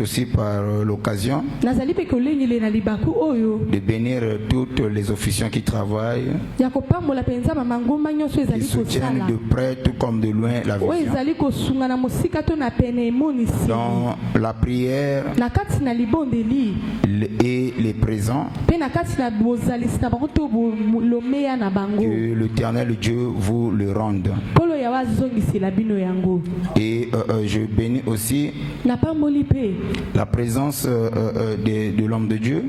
aussi par l'occasion de bénir toutes les officiants qui travaillent, qui soutiennent de près tout comme de loin la vision. Dans la prière et les présents, que l'Éternel Dieu vous le rende. Et je bénis aussi la présence de l'homme de Dieu,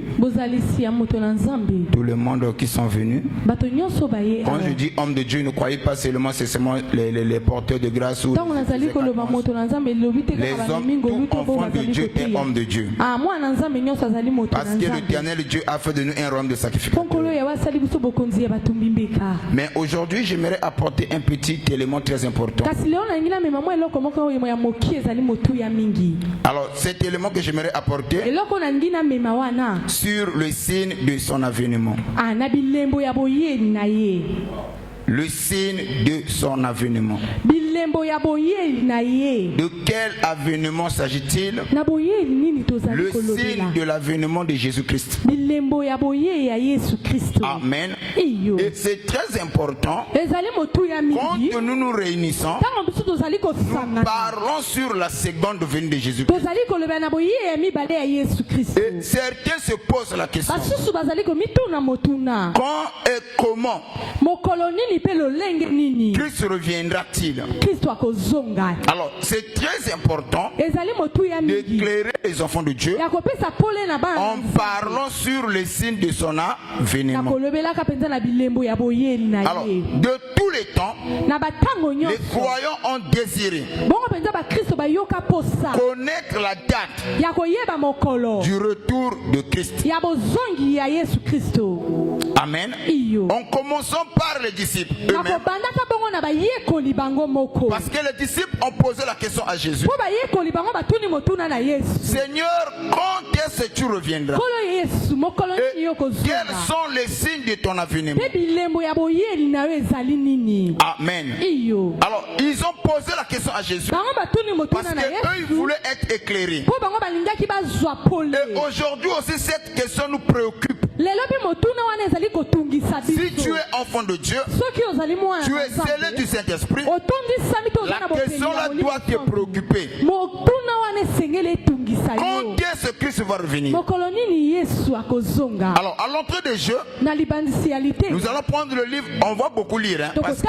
tout le monde qui sont venus. Quand je dis homme de Dieu, ne croyez pas seulement c'est seulement les porteurs de grâce ou les hommes, tout enfant de Dieu est homme de Dieu. Parce que l'Éternel Dieu a fait de nous un royaume de sacrificateurs. Mais aujourd'hui, j'aimerais apporter un petit élément très important. Alors, cet élément que j'aimerais apporter sur le signe de son avènement. Le signe de son avènement. De quel avènement s'agit-il? Le signe de l'avènement de Jésus-Christ. Amen. Et c'est très important. Quand nous nous réunissons, nous parlons sur la seconde venue de Jésus-Christ. Et certains se posent la question. Quand et comment Christ reviendra-t-il? Alors, c'est très important d'éclairer les enfants de Dieu en parlant sur les signes de son avènement. Alors, de tous les temps, les croyants ont désiré connaître la date du retour de Christ. Amen. En commençant par les disciples eux-mêmes. Parce que les disciples ont posé la question à Jésus. Seigneur, quand est-ce que tu reviendras? Et quels sont les signes de ton avènement? Amen. Alors, ils ont posé la question à Jésus. Parce qu'eux, ils voulaient être éclairés. Et aujourd'hui aussi, cette question nous préoccupe. Si tu es enfant de Dieu, tu es scellé du Saint-Esprit, la question là doit te préoccuper. Quand est-ce que Christ va revenir? Alors, à l'entrée des jeux, nous allons prendre le livre, on va beaucoup lire, hein, parce que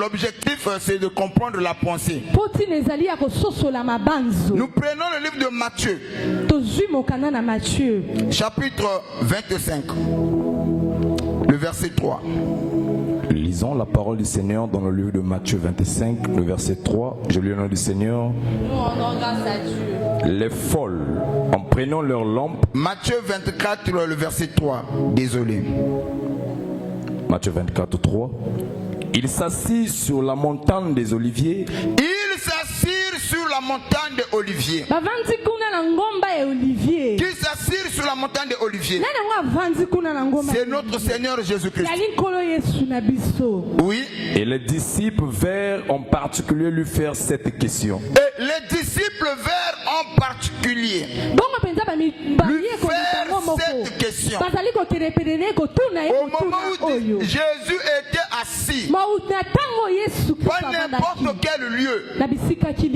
l'objectif c'est de comprendre la pensée. Nous prenons le livre de Matthieu, chapitre 25, le verset 3. Lisons la parole du Seigneur dans le livre de Matthieu 25, le verset 3. Je lis le nom du Seigneur. Nous rendons grâce à Dieu. Les folles, en prenant leur lampe. Matthieu 24, le verset 3. Désolé. Matthieu 24, 3. Il s'assit sur la montagne des Oliviers. Il s'assire sur la montagne des Oliviers. Qui s'assire sur la montagne des Oliviers? C'est notre Seigneur Jésus-Christ. Oui. Et les disciples vinrent en particulier lui faire cette question. Et les disciples vinrent en particulier lui faire cette question. Au moment où Jésus était assis, pas n'importe quel lieu,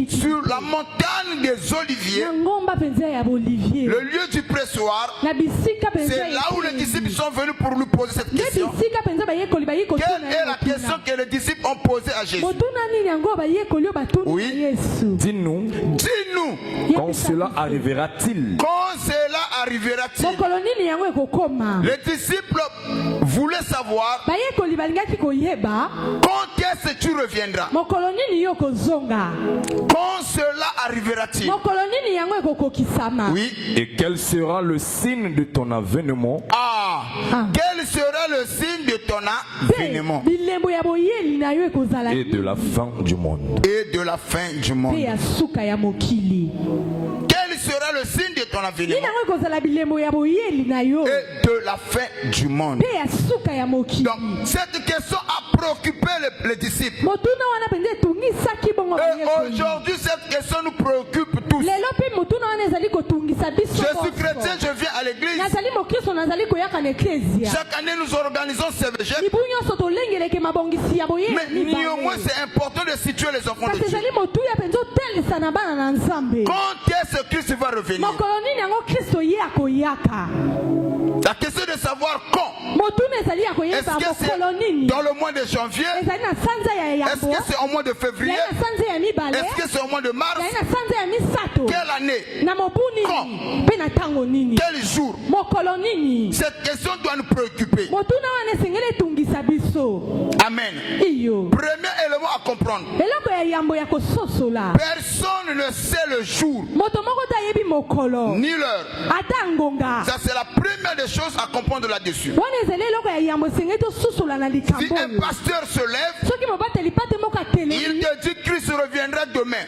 sur la montagne des Oliviers, le lieu du pressoir, c'est là où les disciples sont venus pour lui poser cette question. Quelle est la question que les disciples ont posée à Jésus? Oui. Dis-nous, quand cela arrivera-t-il? Quand cela arrivera-t-il? Les disciples voulaient savoir quand est-ce que tu reviendras? Quand cela arrivera-t-il? Oui. Et quel sera le signe de ton avènement? Quel sera le signe de ton avènement? Et de la fin du monde. Et de la fin du monde. Quel sera le signe de ton avènement? Et de la fin du monde. Donc, cette question a préoccupé les disciples. Et aujourd'hui, cette question nous préoccupe tous. Je suis chrétien, je viens à l'église. Chaque année nous organisons CVG. Mais néanmoins c'est important de situer les enfants de Dieu. Quand est-ce que Christ va revenir? La question de savoir quand. Est-ce que c'est dans le mois de janvier? Est-ce que c'est au mois de février? Est-ce que c'est au mois de mars? Quelle année? Quand? Quel jour? Cette question doit nous préoccuper. Amen. Premier élément à comprendre. Personne ne sait le jour ni l'heure. Ça c'est la première des choses à comprendre là-dessus. Si un pasteur se lève, il te dit Christ reviendra demain,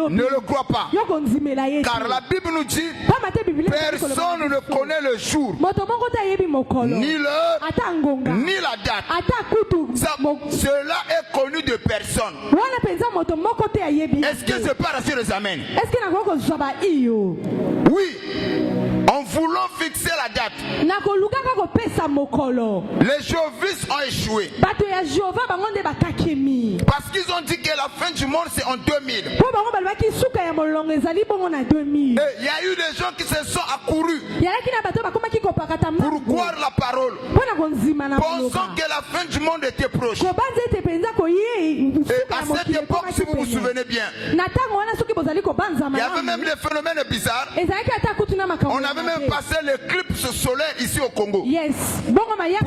ne le crois pas. Car la Bible nous dit personne ne connaît le jour, ni l'heure, ni la date. Cela est connu de personne. Est-ce que c'est pas rassuré les amens? Oui. En voulant fixer la date, les jéhovistes ont échoué. Parce qu'ils ont dit que la fin du monde c'est en 2000. Et il y a eu des gens qui se sont accourus pour croire la parole, pensant que la fin du monde était proche. Et à cette époque, si vous vous souvenez bien, il y avait même des phénomènes bizarres. On avait même passé l'éclipse solaire ici au Congo. Pour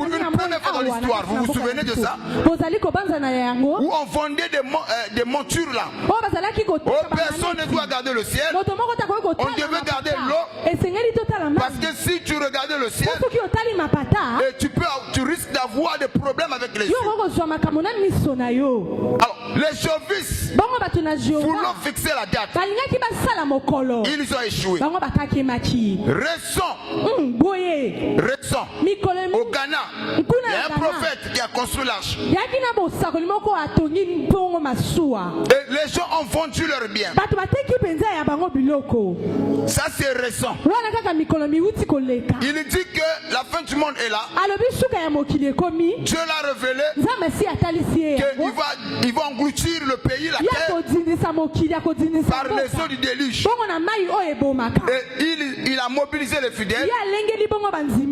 une première fois dans l'histoire, vous vous souvenez de ça? Où on vendait des montures là. Personne ne doit garder le ciel. On devait garder l'eau. Parce que si tu regardais le ciel, tu risques d'avoir des problèmes avec les yeux. Alors, les jéhovistes voulant fixer la date, ils ont échoué. Récent, au Ghana, il y a un prophète qui a construit l'arche. Et les gens ont vendu leurs biens. Ça c'est récent. Il dit que la fin du monde est là. Dieu l'a révélé qu'il va engloutir le pays, la terre, par les eaux du déluge. Et il a mobilisé les fidèles.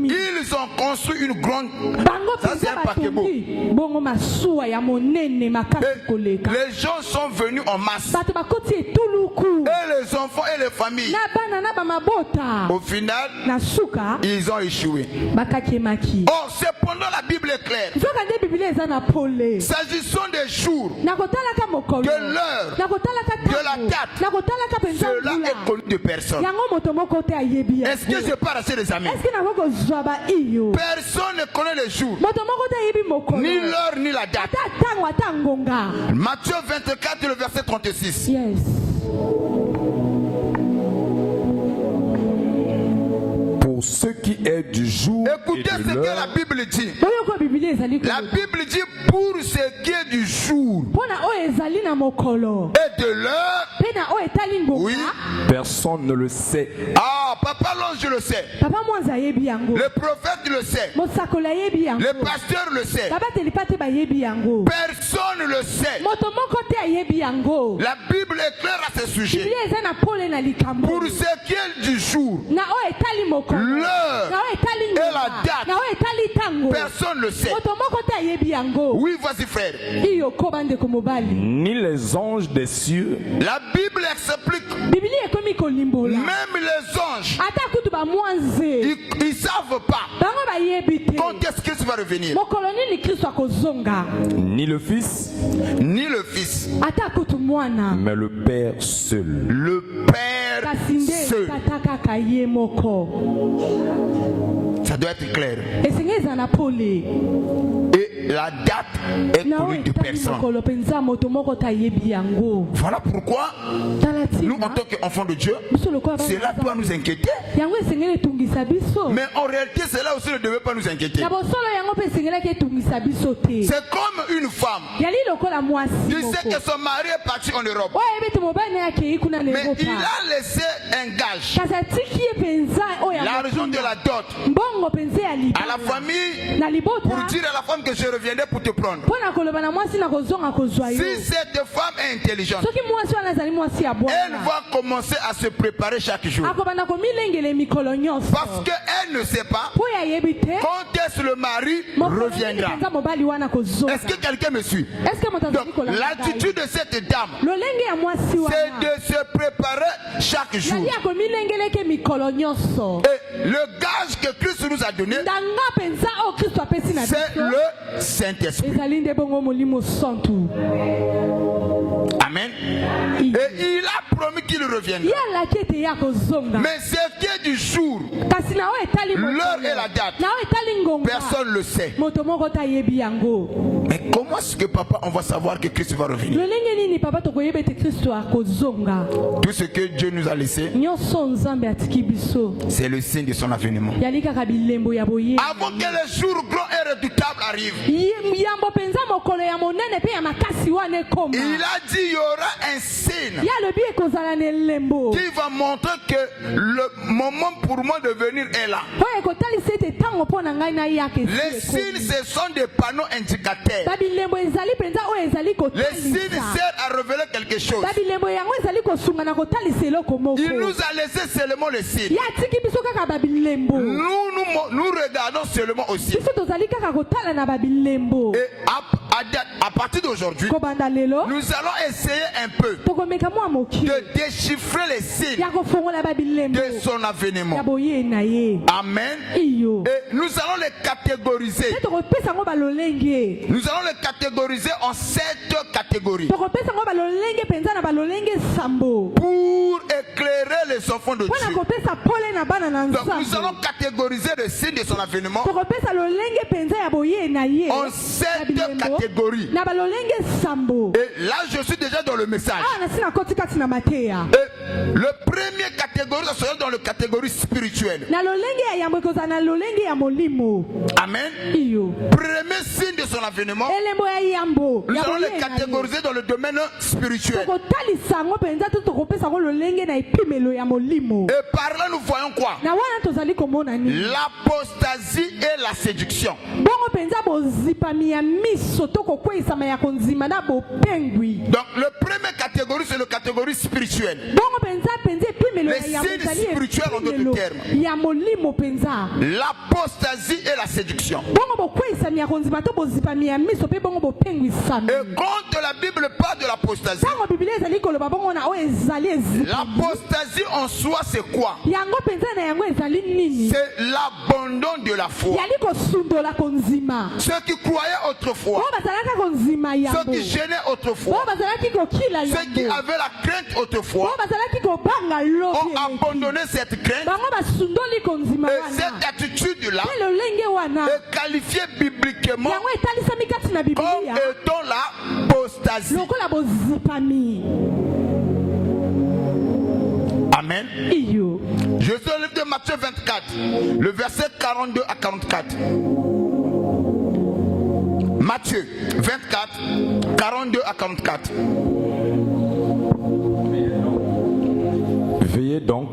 Ils ont construit une grande. Ça c'est un paquebot. Les gens sont venus en masse. Et les enfants et les familles. Au final, ils ont échoué. Or, cependant la Bible est claire. S'agissant des jours, de l'heure, de la date, cela est connu de personne. Est-ce que je parle assez les amis? Personne ne connaît les jours, ni l'heure, ni la date. Matthieu 24, le verset 36. Pour ce qui est du jour, écoutez ce que la Bible dit. La Bible dit pour ce qui est du jour et de l'heure, oui, personne ne le sait. Ah, papa l'ange le sait. Le prophète le sait. Le pasteur le sait. Personne ne le sait. La Bible est claire à ce sujet. Pour ce qui est du jour, l'heure et la date, personne ne le sait. Oui, vas-y frère. Ni les anges des cieux. La Bible explique. Même les anges, ils savent pas quand est-ce qu'il va revenir. Ni le Fils, mais le Père seul. Le Père seul. Ça doit être clair. Et la date est connue de personne. Voilà pourquoi nous, en tant qu'enfants de Dieu, cela doit nous inquiéter. Mais en réalité, cela aussi ne devait pas nous inquiéter. C'est comme une femme. Tu sais que son mari est parti en Europe. Mais il a laissé un gage. L'argent de la dot à la famille pour dire à la femme que je reviendrai pour te prendre. Si cette femme est intelligente, elle va commencer à se préparer chaque jour. Parce qu'elle ne sait pas quand est-ce que le mari reviendra. Est-ce que quelqu'un me suit? Donc l'attitude de cette dame, c'est de se préparer chaque jour. Et le gage que Christ nous a donné, c'est le Saint-Esprit. Amen. Et il a promis qu'il reviendra. Mais ce qui est du jour, l'heure et la date, personne ne le sait. Mais comment est-ce que papa, on va savoir que Christ va revenir? Tout ce que Dieu nous a laissé, c'est le signe de son avènement. Avant que le jour grand et redoutable arrive, il a dit il y aura un signe qui va montrer que le moment pour moi de venir est là. Les signes, ce sont des panneaux indicateurs. Les signes servent à révéler quelque chose. Il nous a laissé seulement les signes. Nous regardons seulement aussi. Et à partir d'aujourd'hui, nous allons essayer un peu de déchiffrer les signes de son avènement. Amen. Et nous allons les catégoriser. Nous allons les catégoriser en 7 catégories pour éclairer les enfants de Dieu. Donc nous allons catégoriser le signe de son avènement en 7 catégories. Et là je suis déjà dans le message. Et le premier catégorie sera dans la catégorie spirituelle. Amen. Premier signe de son avènement, nous allons les catégoriser dans le domaine spirituel. Et par là nous voyons quoi? L'apostasie et la séduction. Donc le premier catégorie, c'est la catégorie spirituelle. Les signes spirituels en d'autres termes. L'apostasie et la séduction. Et quand la Bible parle de l'apostasie, l'apostasie en soi c'est quoi? C'est l'abandon de la foi. Ceux qui croyaient autrefois, ceux qui gênaient autrefois, ceux qui avaient la crainte autrefois ont abandonné cette crainte. Et cette attitude-là est qualifiée bibliquement comme étant l'apostasie. Amen. Je suis au livre de Matthieu 24, le verset 42 à 44. Matthieu 24, 42 à 44. Veillez donc,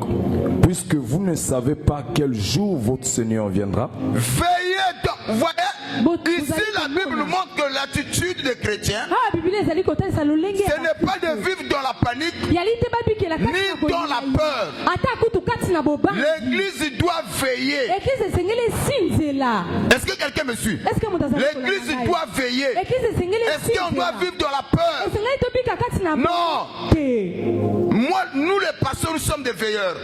puisque vous ne savez pas quel jour votre Seigneur viendra. Veillez donc. Vous voyez, ici la Bible nous montre que l'attitude des chrétiens, ce n'est pas de vivre dans la panique, ni dans la peur. L'église doit veiller. Est-ce que quelqu'un me suit? L'église doit veiller. Est-ce qu'on doit vivre dans la peur? Non. Moi, nous les pasteurs, nous sommes des veilleurs.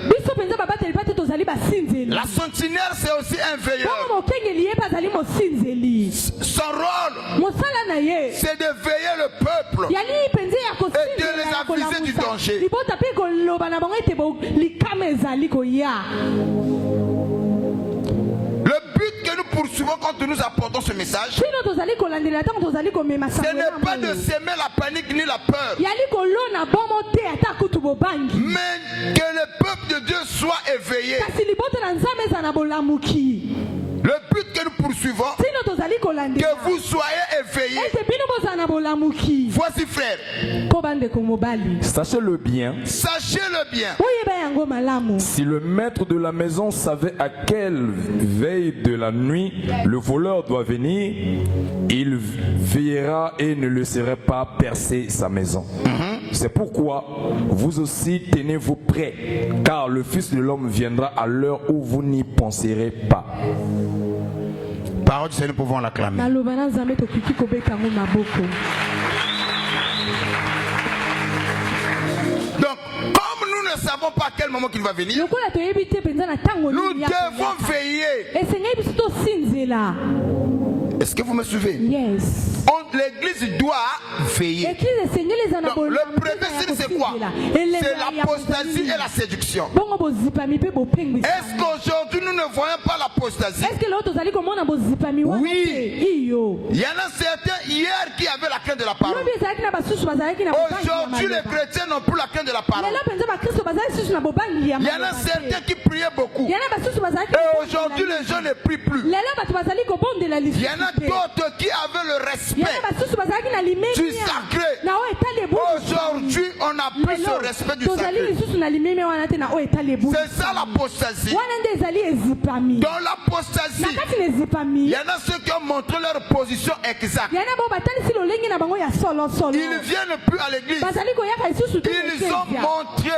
La sentinelle, c'est aussi un veilleur. Son rôle, c'est de veiller le peuple et de les aviser du danger. Le but que nous poursuivons, quand nous apportons ce message, ce n'est pas de semer la panique ni la peur, mais que le peuple de Dieu soit éveillé. Le but que nous poursuivons, que vous soyez éveillés. Voici, frère, sachez-le bien, si le maître de la maison savait à quelle veille de la nuit le voleur doit venir, il veillera et ne laisserait pas percer sa maison. C'est pourquoi vous aussi tenez-vous prêts, car le Fils de l'homme viendra à l'heure où vous n'y penserez pas. Parole du Seigneur, nous pouvons l'acclamer. Donc, comme nous ne savons pas à quel moment il va venir, nous devons veiller. Est-ce que vous me suivez? Yes. L'église doit veiller. Donc, le premier signe, c'est quoi? C'est l'apostasie et la séduction. Est-ce qu'aujourd'hui nous ne voyons pas l'apostasie? Oui. Il y en a certains hier qui avaient la crainte de la parole. Aujourd'hui, les chrétiens n'ont plus la crainte de la parole. Il y en a certains qui priaient beaucoup. Et aujourd'hui, les gens ne prient plus. Il y en a d'autres qui avaient le respect du sacré. Aujourd'hui, on n'a plus ce respect du sacré. C'est ça l'apostasie. Dans l'apostasie, il y en a ceux qui ont montré leur position exacte. Ils ne viennent plus à l'église. Ils ont montré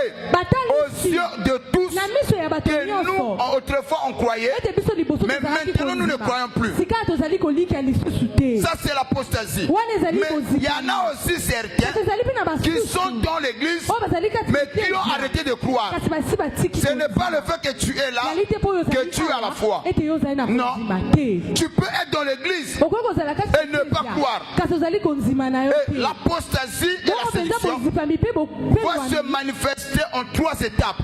aux yeux de tous que nous, autrefois, on croyait, mais maintenant, nous ne croyons plus. Ça, c'est l'apostasie. Mais il y en a aussi certains qui sont dans l'église, mais qui ont arrêté de croire. Ce n'est pas le fait que tu es là que tu as la foi. Non. Tu peux être dans l'église et ne pas croire. Et l'apostasie et la séduction vont se manifester en 3 étapes.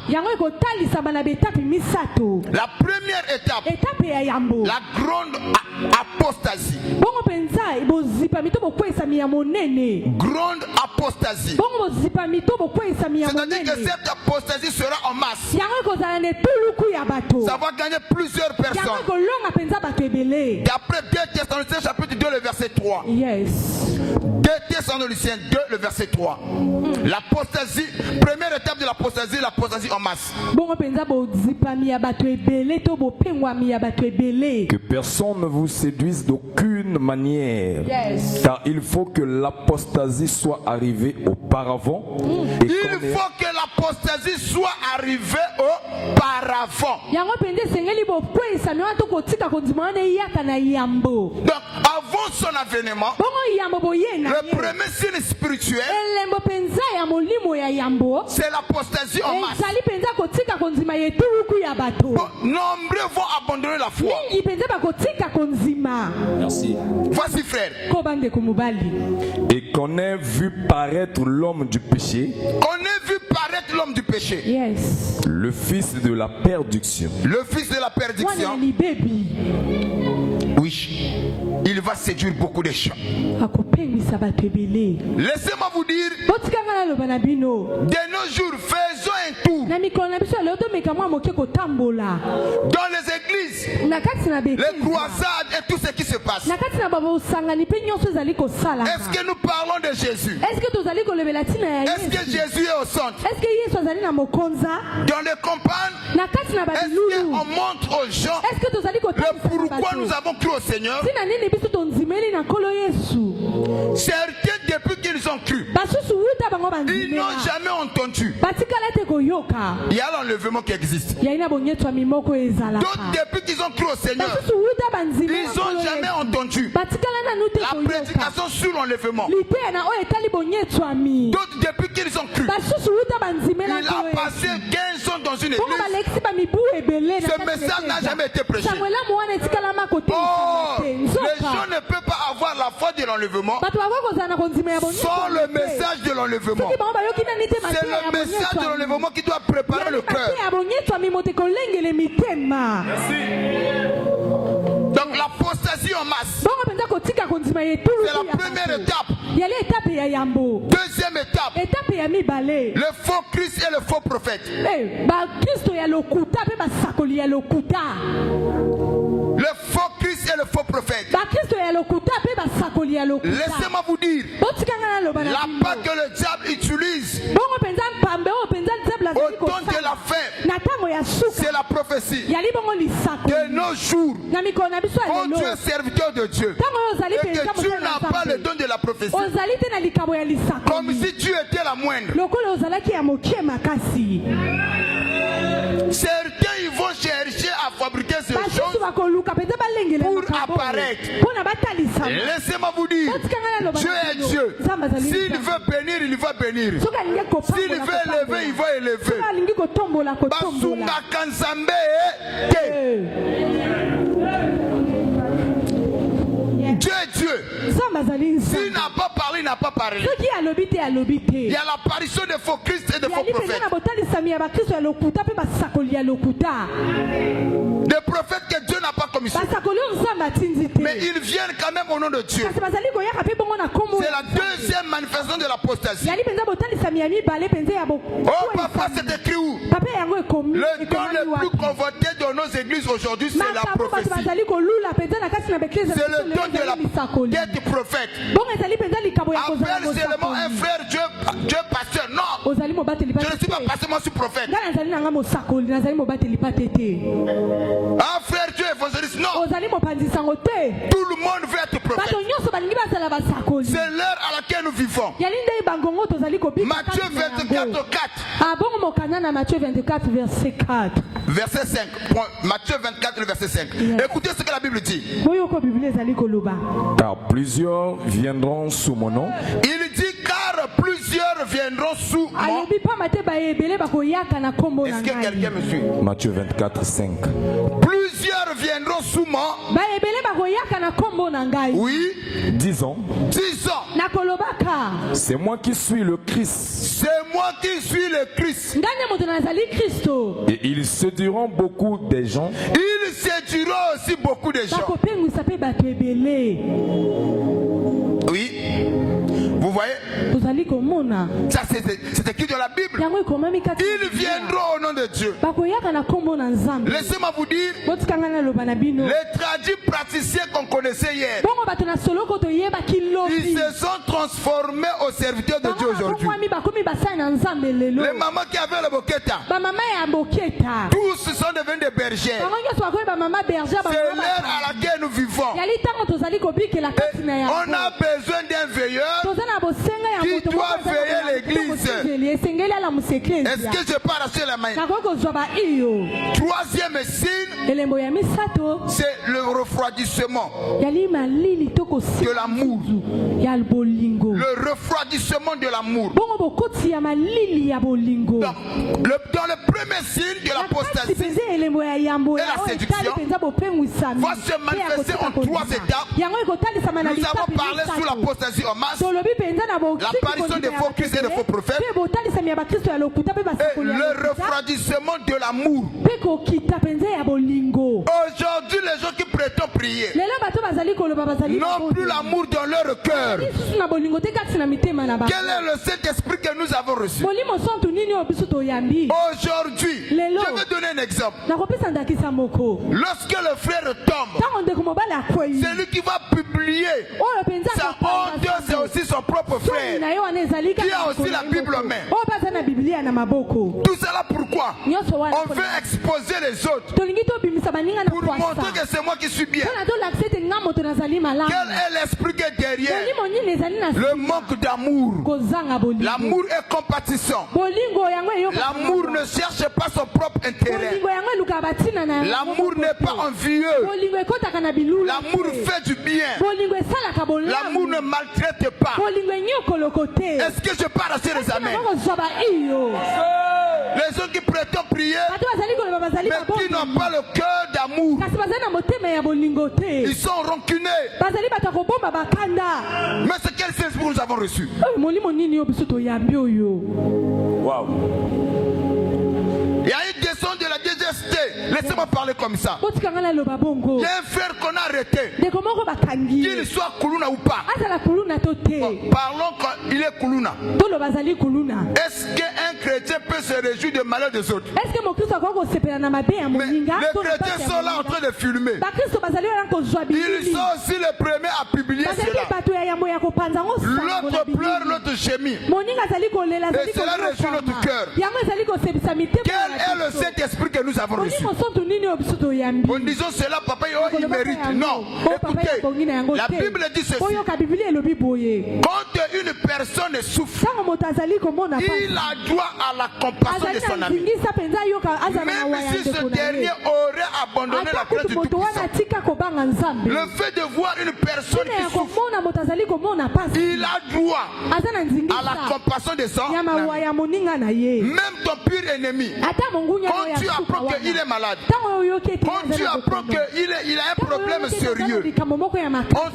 La première étape, la grande apostasie. Grande apostasie. C'est-à-dire que cette apostasie sera en masse. Ça va gagner plusieurs personnes. D'après 2 Thessaloniciens chapitre 2 le verset 3. Yes. 2 Thessaloniciens 2 le verset 3. L'apostasie, première étape de l'apostasie en masse. Que personne ne vous séduise d'aucune manière. Yes. Car il faut que l'apostasie soit arrivée auparavant. Il faut que l'apostasie soit arrivée auparavant. Donc avant son avènement, le premier signe spirituel, c'est l'apostasie en masse. Nombreux vont abandonner la foi. Merci. Voici, frère. Et qu'on ait vu paraître l'homme du péché. On ait vu paraître l'homme du péché. Yes. Le fils de la perdition. Le fils de la perdition. Oui. Il va séduire beaucoup de gens. Laissez-moi vous dire, de nos jours, faisons un tour dans les églises, les croisades et tout ce qui se passe. Est-ce que nous parlons de Jésus? Est-ce que Jésus est au centre? Dans les campagnes, est-ce qu'on montre aux gens le pourquoi nous avons cru au Seigneur? Certains, depuis qu'ils ont cru, ils n'ont jamais entendu. Il y a l'enlèvement qui existe. D'autres, depuis qu'ils ont cru au Seigneur, ils n'ont jamais entendu la prédication sur l'enlèvement. D'autres, depuis qu'ils ont cru, il a passé 15 ans dans une église. Ce message n'a jamais été prêché. Oh, les gens ne peuvent pas avoir la foi de l'enlèvement sans le message de l'enlèvement. C'est le message de l'enlèvement qui doit préparer le cœur. Donc la en masse. C'est la première étape. Deuxième étape. Le faux Christ et le faux prophète. Le faux Christ et le faux prophète. Laissez-moi vous dire, la part que le diable utilise au temps de la fin, c'est la prophétie. De nos jours, quand tu es serviteur de Dieu et que tu n'as pas le don de la prophétie, comme si tu étais la moindre. Certains ils vont chercher à fabriquer ces choses pour apparaître. Laissez-moi vous dire, Dieu est Dieu. S'il veut bénir, il va bénir. S'il veut élever, il va élever. Basunga Kanzambe. Dieu est Dieu. S'il n'a pas parlé, il n'a pas parlé. Il y a l'apparition des faux Christ et des faux prophètes. Des prophètes que Dieu n'a pas commissionnés. Mais ils viennent quand même au nom de Dieu. C'est la deuxième manifestation de l'apostasie. Oh papa, c'est écrit où? Le don le plus convoité dans nos églises aujourd'hui, c'est la prophétie. C'est le don de la d'être prophète. Appelle seulement un frère Dieu pasteur. Non, je ne suis pas pasteur, moi je suis prophète. Un frère Dieu évangéliste. Non, tout le monde veut être prophète. C'est l'heure à laquelle nous vivons. Matthieu 24, 4. Matthieu 24, verset 4. Verset 5. Matthieu 24, verset 5. Écoutez ce que la Bible dit. Car plusieurs viendront sous mon nom. Il dit car plusieurs viendront sous mon nom. Est-ce que quelqu'un me suit? Matthieu 24, 5. Plusieurs viendront sous mon nom. Oui. Disons. C'est moi qui suis le Christ. C'est moi qui suis le Christ. Et ils séduiront beaucoup de gens. Ils séduiront aussi beaucoup de gens. Oui. Vous voyez? Ça c'est écrit dans la Bible. Ils viendront au nom de Dieu. Laissez-moi vous dire, les tradis praticiens qu'on connaissait hier, ils se sont transformés aux serviteurs de Dieu aujourd'hui. Les mamans qui avaient le boketa, tous sont devenus des bergères. C'est l'heure à laquelle nous vivons. Et on a besoin d'un veilleur qui doit veiller l'église. Est-ce que je parle sur la main? Troisième signe, c'est le refroidissement de l'amour. Le refroidissement de l'amour. Dans le premier signe de l'apostasie et la séduction va se manifester en trois étapes. Nous avons parlé sur l'apostasie en masse, l'apparition des faux Christ et des faux prophètes, et le refroidissement de l'amour. Aujourd'hui, les gens qui prétendent prier n'ont plus l'amour dans leur cœur. Quel est le Saint-Esprit que nous avons reçu? Aujourd'hui, je vais donner un exemple. Lorsque le frère tombe, c'est lui qui va publier sa honte, c'est aussi son propre frère qui a aussi la Bible en main. Tout cela pourquoi? On veut exposer les autres pour montrer que c'est moi qui suis bien. Quel est l'esprit qui est derrière? Le manque d'amour. L'amour est compatissant. L'amour ne cherche pas son propre intérêt. L'amour n'est pas envieux. L'amour fait du bien. L'amour ne maltraite pas. Est-ce que je parle assez les amens? Les gens qui prétendent prier mais qui n'ont pas le cœur d'amour, ils sont rancunés. Mais c'est quel sens nous avons reçu? Wow. Il y a une descente de la deuxième majesté, laissez-moi parler comme ça. Il y a un frère qu'on a arrêté. Qu'il soit Kuluna ou pas. Bon, parlons quand il est Kuluna. Est-ce qu'un chrétien peut se réjouir du malheur des autres? Mais les chrétiens sont là en train de filmer. Ils sont aussi les premiers à publier cela. L'autre pleure, l'autre gémit. Et cela réjouit notre cœur. Quel est le Saint-Esprit que nous avons reçu? En disant cela, papa, il mérite. Non. Écoutez, la Bible dit ceci. Quand une personne souffre, il a droit à la compassion de son ami. Même si ce dernier aurait abandonné la grâce du Tout-Puissant. Le fait de voir une personne qui souffre, il a droit à la compassion de son ami. Même ton pire ennemi, quand tu apprends qu'il est malade, quand tu apprends qu'il a un problème sérieux, en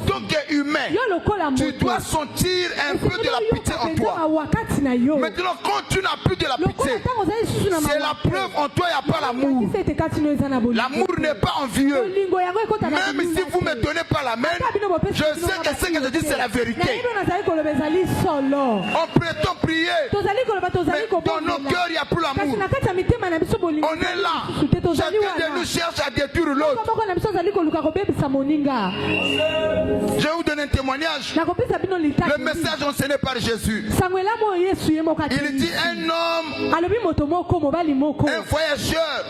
tant qu'humain, tu dois sentir un peu de la pitié en toi. Maintenant, quand tu n'as plus de la pitié, c'est la preuve en toi, il n'y a pas l'amour. L'amour n'est pas envieux. Même si vous ne me donnez pas la main, je sais que ce que je dis, c'est la vérité. On prétend prier, mais dans nos cœurs, il n'y a plus l'amour. On est là. Chacun de nous cherche à détruire l'autre. Je vais vous donner un témoignage. Le message enseigné par Jésus. Il dit un homme, un voyageur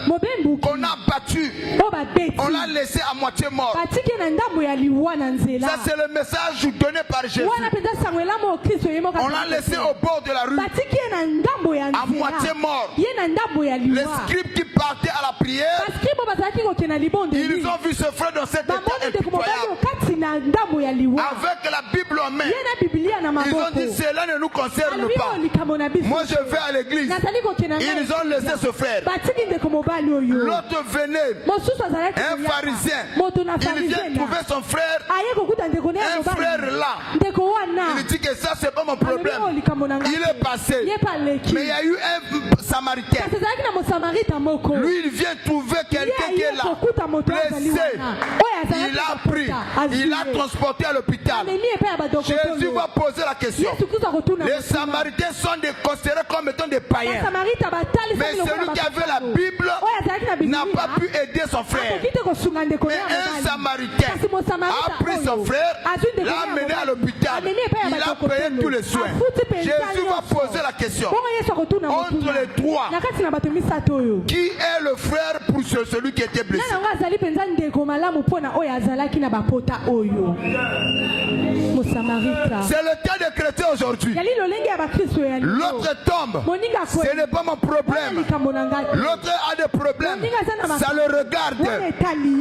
qu'on a battu, on l'a laissé à moitié mort. Ça c'est le message donné par Jésus. On l'a laissé au bord de la rue, à moitié mort. Les scribes qui partaient à la prière, ils ont vu ce frère dans cet état impitoyable, avec la Bible en main. Ils ont dit cela ne nous concerne pas. Moi je vais à l'église. Ils ont laissé ce frère. L'autre venait, un pharisien. Il vient trouver son frère, un frère là. Il dit que ça c'est pas mon problème. Il est passé. Mais il y a eu un samaritain. Lui il vient trouver quelqu'un qui est là, blessé. Il a pris, il a transporté à l'hôpital. Jésus va poser la question. Les Samaritains sont considérés comme étant des païens. Mais celui qui avait la Bible n'a pas pu aider son frère. Mais un Samaritain a pris son frère, l'a amené à l'hôpital. Il a payé tous les soins. Jésus va poser la question. Entre les trois, qui est le frère pour celui qui était blessé? C'est le cas des chrétiens aujourd'hui. L'autre tombe, ce n'est pas mon problème. L'autre a des problèmes, ça le regarde.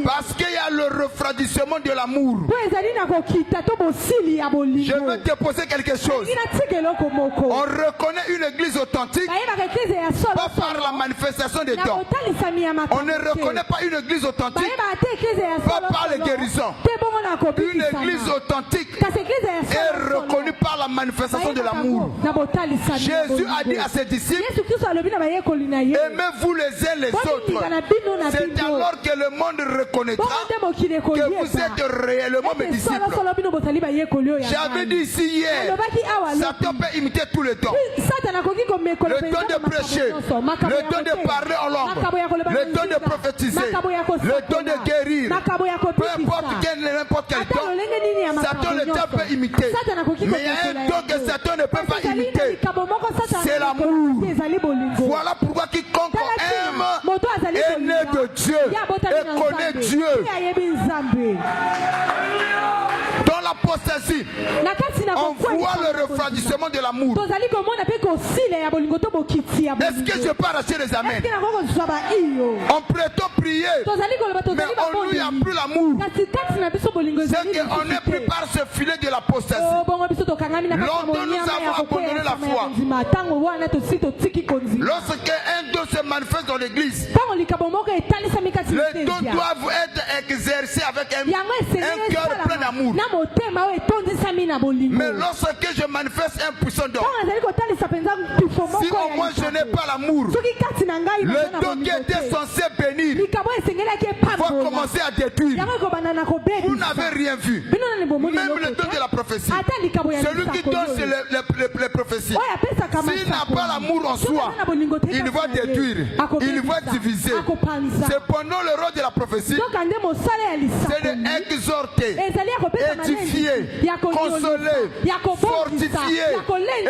Parce qu'il y a le refroidissement de l'amour. Je veux te poser quelque chose. On reconnaît une église authentique pas par la manifestation des dons. On ne reconnaît pas une église authentique pas par les guérisons. Une église authentique est reconnue par la manifestation de l'amour. Jésus a dit à ses disciples, aimez-vous les uns les autres. C'est alors que le monde reconnaîtra que vous êtes réellement mes disciples. J'avais dit ici hier, Satan peut imiter tous les dons. Le don de prêcher, le don de parler en langue, le don de prophétiser, le don de guérir, peu importe n'importe quel don, Satan le peut imiter. Mais il y a un don que Satan ne peut pas imiter, c'est l'amour. Voilà pourquoi quiconque aime est né de Dieu et connaît Dieu. Dans l'apostasie, on voit le refroidissement de l'amour. Est-ce que je peux arracher les amens? On prétend prier, mais on n'y a plus l'amour. C'est qu'on est pris par ce filet de l'apostasie. Longtemps nous avons abandonné la foi. Lorsque un don se manifeste dans l'église, les dons doivent être exercés avec un cœur plein d'amour. Mais lorsque je manifeste un puissant don, si au moins je n'ai pas l'amour, le don qui était censé bénir va commencer à détruire. Vous n'avez rien vu. Même le don de la prophétie. Celui qui donne les prophéties, s'il n'a pas l'amour en soi, il va détruire, il va diviser. C'est pendant le rôle de la prophétie, c'est d'exhorter, édifier, consoler, fortifier,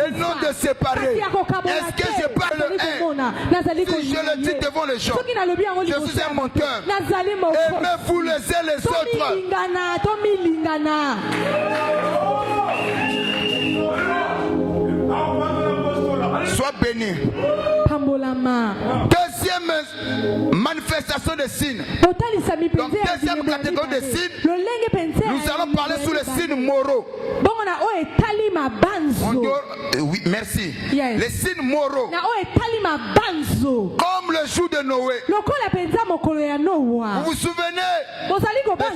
et non de séparer. Est-ce que je parle un? Si je le dis devant les gens, je suis un menteur. Aimez-vous les uns les autres. Sois béni. Deuxième manifestation des signes. Donc, deuxième catégorie de signes, nous allons parler sur les signes moraux. Oui, merci. Les signes moraux. Comme le jour de Noé. Vous vous souvenez de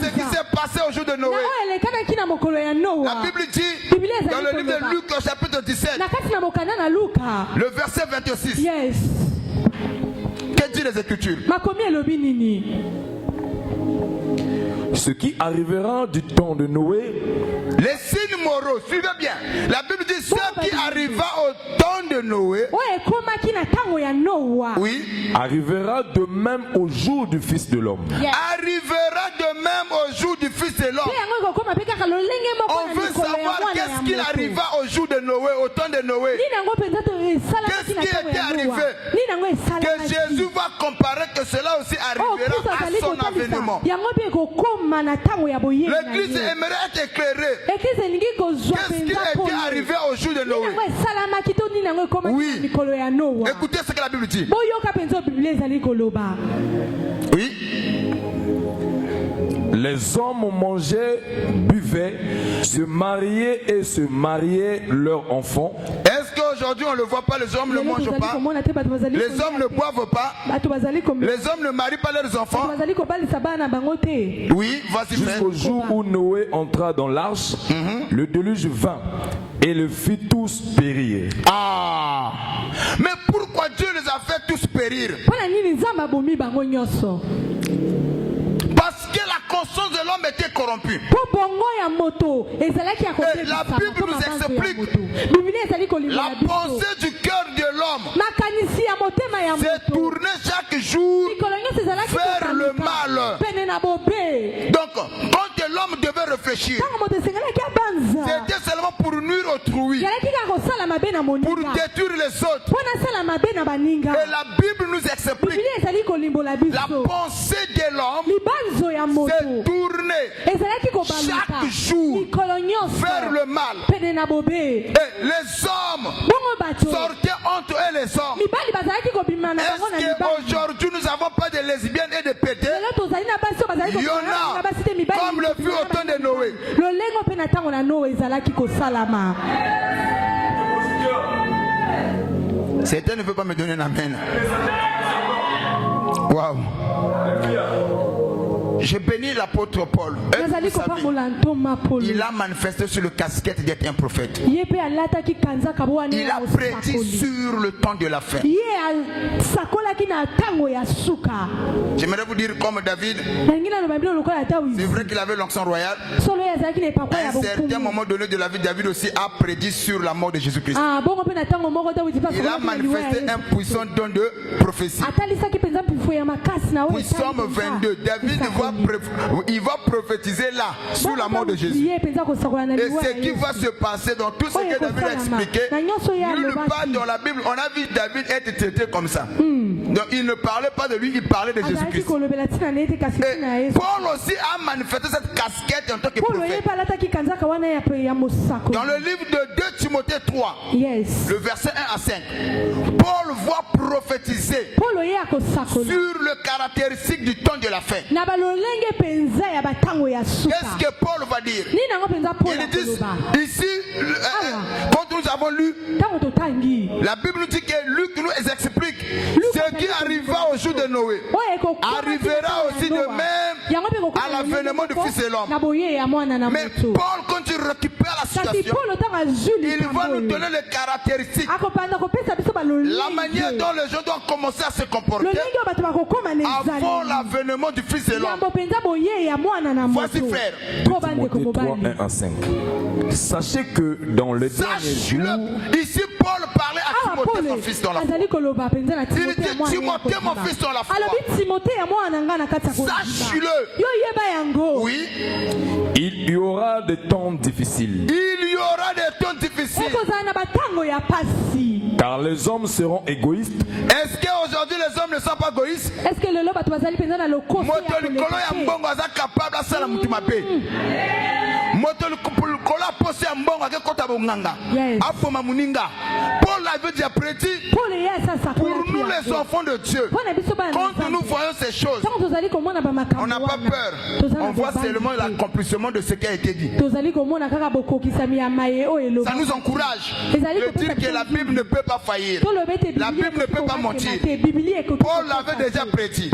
ce qui s'est passé au jour de Noé? La Bible dit dans le livre de Luc, au chapitre 17, le verset 26. Yes. Que dit les Écritures? Ce qui arrivera du temps de Noé. Les signes moraux, suivez bien. La Bible dit ce qui arriva au temps de Noé. Oui. Arrivera de même au jour du Fils de l'homme. Arrivera de même au jour du Fils de l'homme. On veut savoir qu'est-ce qui arriva au jour de Noé, au temps de Noé. Qu'est-ce qui était arrivé? Que Jésus va comparer que cela aussi arrivera à son avènement. L'église aimerait être éclairée. Qu'est-ce qui était arrivé au jour de Noé? Oui. Écoutez ce que la Bible dit. Oui. Les hommes mangeaient, buvaient, se mariaient et se mariaient leurs enfants. Est-ce qu'aujourd'hui on ne le voit pas? Les hommes ne mangent pas. Les hommes ne boivent pas. Les hommes ne marient pas leurs enfants. Oui, vas-y. Jusqu'au jour où Noé entra dans l'arche, le déluge vint et le fit tous périr. Ah! Mais pourquoi Dieu les a fait tous périr? Parce que la conscience de l'homme était corrompue. Et la Bible nous explique la pensée du cœur de l'homme s'est tournée chaque jour vers le mal. Donc, quand l'homme devait réfléchir, c'était seulement pour nuire autrui, pour détruire les autres. Et la Bible nous explique la pensée de l'homme s'est tournée chaque jour vers le mal. Et les hommes sortaient entre eux les hommes. Est-ce qu'aujourd'hui nous n'avons pas de lesbiennes et de pédés? Il y en a, comme le fut au temps de Noé. Certains ne veulent pas me donner un amen. Waouh. Je bénis l'apôtre Paul. Vous savez, il a manifesté sur le casquette d'être un prophète. Il a prédit sur le temps de la fin. J'aimerais vous dire comme David. C'est vrai qu'il avait l'onction royale. À un certain moment donné de la vie, David aussi a prédit sur la mort de Jésus-Christ. Il a manifesté un puissant don de prophétie. Puis Psaume 22, David il va prophétiser là sur la mort de Jésus. Et ce qui va se passer dans tout ce que David a expliqué, nulle part dans la Bible, on a vu David être traité comme ça. Donc il ne parlait pas de lui, il parlait de Jésus-Christ. Et Paul aussi a manifesté cette casquette en tant que prophète. Dans le livre de 2 Timothée 3, le verset 1 à 5, Paul va prophétiser sur le caractéristique du temps de la fin. Qu'est-ce que Paul va dire? Il dit ici, quand nous avons lu, la Bible nous dit que Luc nous explique ce qui arriva au jour de Noé arrivera aussi de même à l'avènement du Fils de l'homme. Mais Paul, quand il récupère la situation, il va nous donner les caractéristiques, la manière dont les gens doivent commencer à se comporter avant l'avènement du Fils de l'homme. Voici, frère. Timothée 3, 1 à 5. Sachez que dans le dernier jour, ici Paul parlait à Timothée, son fils dans la foi. Il dit Timothée, mon fils dans la foi. Sache-le. Oui. Il y aura des temps difficiles. Il y aura des temps difficiles. Car les hommes seront égoïstes. Est-ce qu'aujourd'hui les hommes ne sont pas égoïstes? Est-ce que le loba capable de faire mutima pe? Paul l'avait déjà prédit pour nous les enfants de Dieu. Quand nous voyons ces choses, on n'a pas peur. On voit seulement l'accomplissement de ce qui a été dit. Ça nous encourage de dire que la Bible ne peut pas faillir. La Bible ne peut pas mentir. Paul l'avait déjà prédit.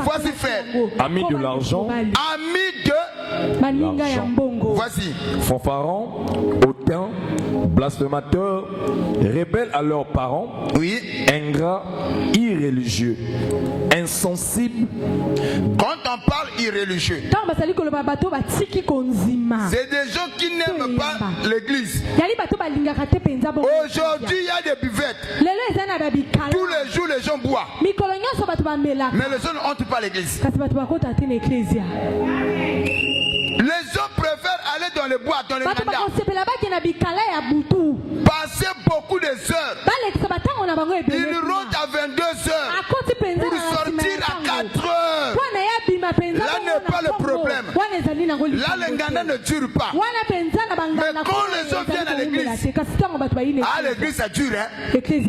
Voici, frère. Amis de l'argent. Amis de l'argent. Voici. Fanfarons, hautains, blasphémateurs, rebelles à leurs parents, oui, ingrats, irréligieux, insensibles. Quand on parle irréligieux, c'est des gens qui n'aiment pas l'église. Aujourd'hui, il y a des buvettes. Tous les jours, les gens boivent. Mais les gens ne entrent pas à l'église. Les gens préfèrent aller dans les bois, dans les mandas, passer beaucoup d'heures. Ils rentrent à 22 heures pour sortir à 4 heures. Là n'est pas le problème. Là, les gandans ne durent pas. Mais quand les gens viennent à l'église, l'église ça dure, hein?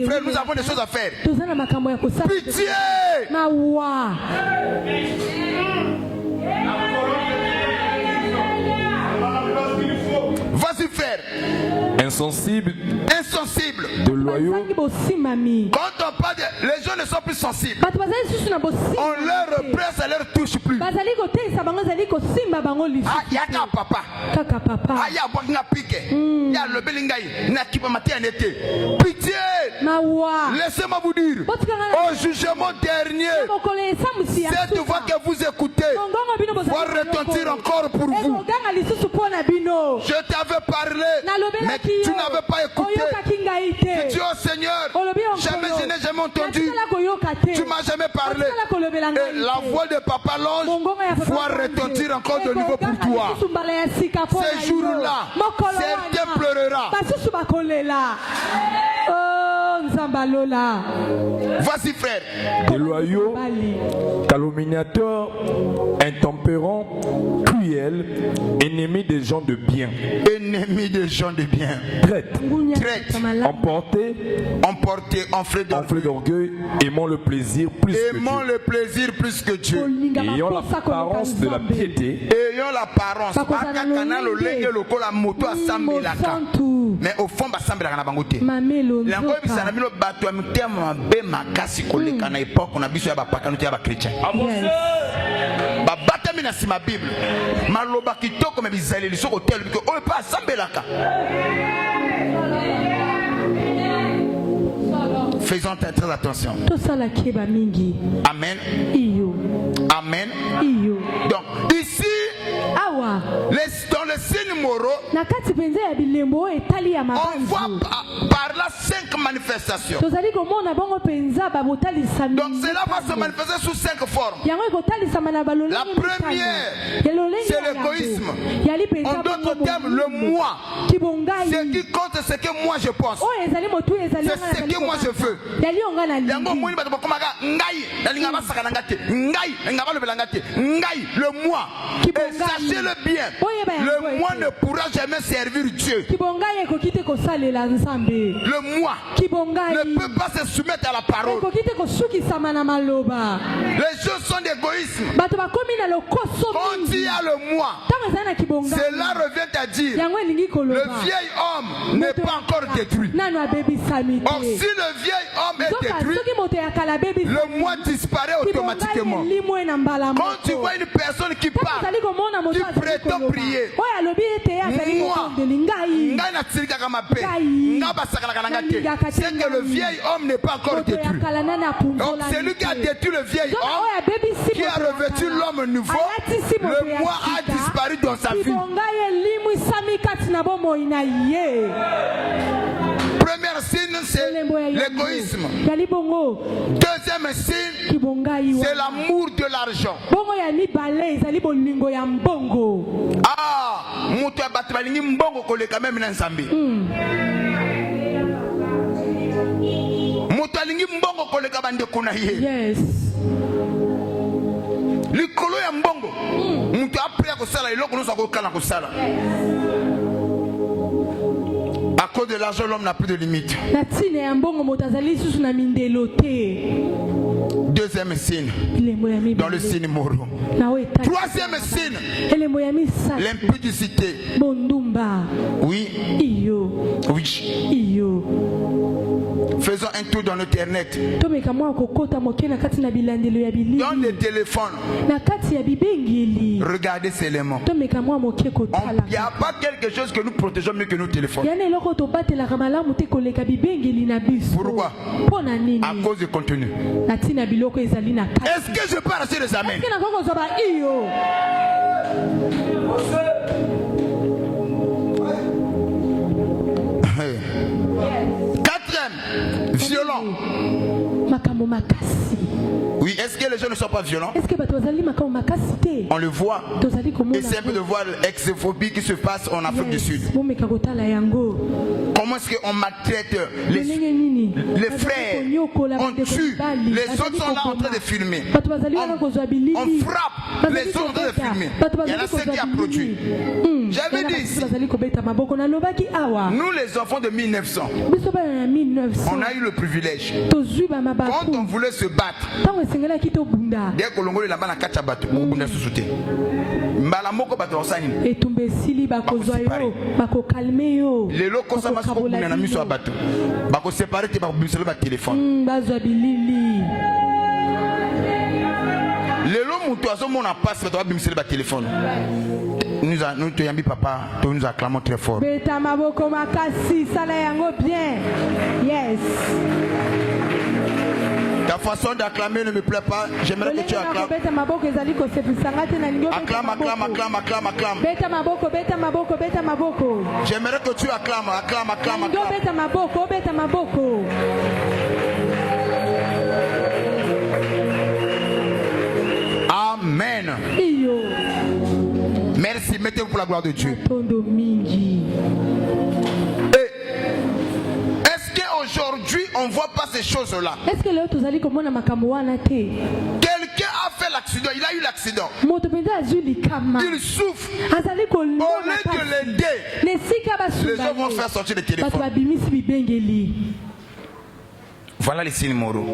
Frère, nous avons des choses à faire. Pitié! Vas-y, frère. Insensible, de loyaux. Quand on parle les gens ne sont plus sensibles. On leur represse, ça leur touche plus. Ah, y'a qu'un papa. Ah, y'a un piqué. Y'a le belingaï. N'a qui peut mater en été. Pitié. Laissez-moi vous dire. Au jugement dernier, cette voix que vous écoutez va retentir encore pour vous. Je t'avais parlé, mais tu n'avais pas écouté. Tu dis au Seigneur, jamais je n'ai jamais entendu. Tu m'as jamais parlé. Et la voix de Papa l'ange va retentir encore de nouveau pour toi. Ces jours-là, certains pleurera. Voici, frère. Déloyaux, calomniateurs, intempérants, cruels, ennemis des gens de bien. Ennemis des gens de bien. Traîtres. Emportés, enflés d'orgueil, aimant le plaisir plus que Dieu. Aimant le plaisir plus que Dieu. Ayant l'apparence de la piété. Ayant l'apparence. Mais au fond, faisons très attention. Amen. Amen. Donc ici, dans les signes moraux, on voit par là 5 manifestations. Donc cela va se manifester sous 5 formes. La première, c'est l'égoïsme. En d'autres termes, le moi. Ce qui compte, c'est ce que moi je pense. C'est ce que moi je veux. Le moi. Et sachez-le bien, le moi ne pourra jamais servir Dieu. le moi ne peut pas se soumettre à la parole. Les choses sont d'égoïsme. Quand il y a le moi, cela revient à dire le vieil homme n'est pas encore détruit. Or, si le vieil homme est détruit, le moi disparaît automatiquement. Quand tu vois une personne qui parle, qui prétend prier, c'est que le vieil homme n'est pas encore détruit. Donc celui qui a détruit le vieil homme, qui a revêtu l'homme nouveau, le moi a disparu dans sa vie. Premier signe, c'est l'égoïsme. Deuxième signe, c'est l'amour de l'argent. Ah, mutu abatibalingi mbongo koleka même na nzambe. Mutu alingi mbongo koleka bande kuna ye. Yes. Likolo ya mbongo. Mutu apre kosala iloko no sako kala kosala. À cause de l'argent, l'homme n'a plus de limite. Deuxième signe, dans le signe moro. Troisième signe, l'impudicité. Oui. Oui. Faisons un tour dans l'internet. Dans les téléphones. Regardez ces éléments. Il n'y a pas quelque chose que nous protégeons mieux que nos téléphones. Pourquoi? À cause du contenu. Est-ce que je peux arracher les amens? Quatrième, violent. Oui, est-ce que les gens ne sont pas violents? On le voit. Et c'est un peu de voir l'exophobie qui se passe en Afrique du Sud. Comment est-ce qu'on maltraite les frères? On tue. Les autres sont là en train de filmer. On frappe. Les autres en train de filmer. Il y en a ceux qui a produit. J'avais dit ici, nous les enfants de 1900, on a eu le privilège. Quand on voulait se battre, dès que l'on voulait la balle à quatre bateaux, on a sauté. Mbalamoko bateau sani. Les locaux ça marche pas pour nous sur bateau. Bako séparer te bako bimisela ba téléphone. Les lots mutu azomo na passe bateau bimisela ba téléphone. Nous te yambi papa, nous acclamons très fort. Beta maboko makasi sala yango bien. Yes. Ta façon d'acclamer ne me plaît pas. J'aimerais que tu acclames. Acclame, acclame, acclame, acclame, acclame. J'aimerais que tu acclames, acclame, acclame, acclame. Amen. Merci, mettez-vous pour la gloire de Dieu. Aujourd'hui, on ne voit pas ces choses-là. Quelqu'un a fait l'accident, il a eu l'accident. Il souffre. Au lieu de l'aider, les gens vont faire sortir le téléphone. Voilà les signes moraux.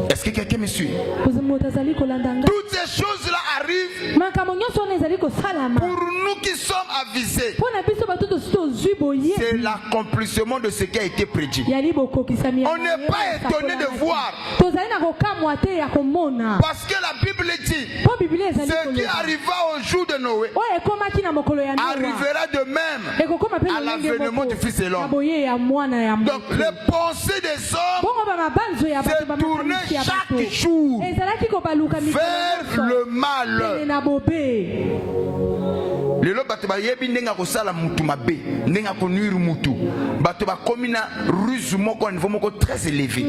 Est-ce que quelqu'un me suit? Toutes ces choses-là arrivent pour nous qui sommes avisés. C'est l'accomplissement de ce qui a été prédit. On n'est pas étonné de voir. Parce que la Bible dit ce qui arriva au jour de Noé arrivera de même à l'avènement du Fils de l'homme. Donc les pensées des hommes se tournaient chaque jour vers le mal. Les gens qui bayebi ndenga ko sala mutu mabe ndenga ko nuire mutu bato ba komina ruse moko niveau moko très élevé.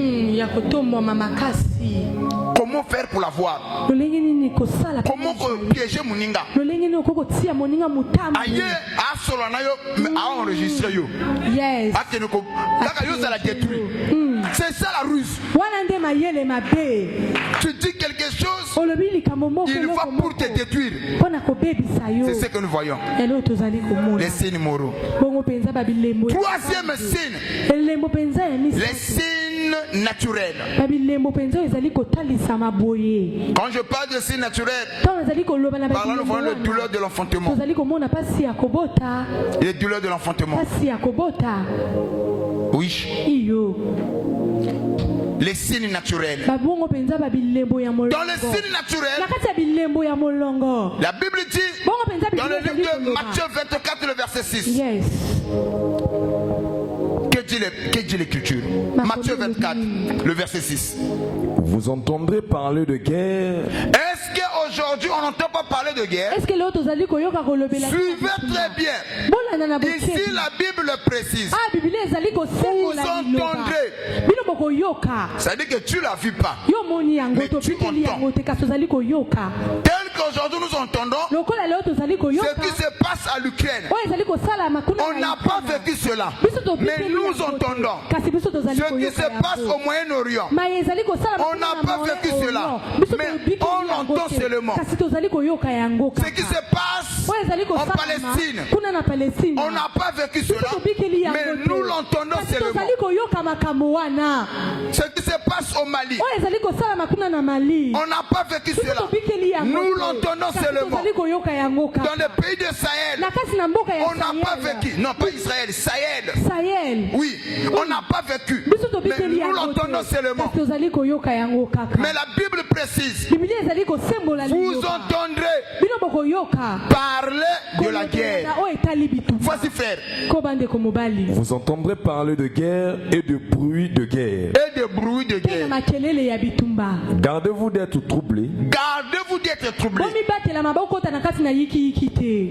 Comment faire pour l'avoir? Comment piéger muninga? Aye a solo na yo a enregistrer yo. Yes. Akeno ko kaka yo ça la détruit. C'est ça la ruse. Tu dis quelque chose, il va pour te détruire. C'est ce que nous voyons. Les signes moraux. Troisième signe, les signes naturels. Quand je parle de signes naturels, parlons nous voyons les douleurs de l'enfantement. Les douleurs de l'enfantement. Oui. Les signes naturels. Dans les signes naturels, la Bible dit dans le livre de Matthieu 24, le verset 6. Yes. Que dit l'Écriture? Matthieu 24, le verset 6. Vous entendrez parler de guerre. Est-ce qu'aujourd'hui on n'entend pas parler de guerre? Suivez très bien. Ici la Bible le précise. Vous entendrez. C'est-à-dire que tu ne la vis pas, mais tu entends. Tel qu'aujourd'hui nous entendons ce qui se passe à l'Ukraine. On n'a pas vécu cela, mais nous entendons ce qui se passe au Moyen-Orient. On n'a pas vécu cela, mais on entend seulement ce qui se passe en Palestine. On n'a pas vécu cela, mais nous l'entendons seulement. Ce qui se passe au Mali, on n'a pas vécu cela, nous l'entendons seulement. Dans le pays de Sahel, on n'a pas vécu, non pas Israël, Sahel. Oui, on n'a pas vécu, mais nous l'entendons seulement. Mais la Bible précise, vous entendrez parler de la guerre. Voici frère. Vous entendrez parler de guerre et de bruit de guerre. Et de bruit de guerre. Gardez-vous d'être troublés. Gardez-vous d'être troublés.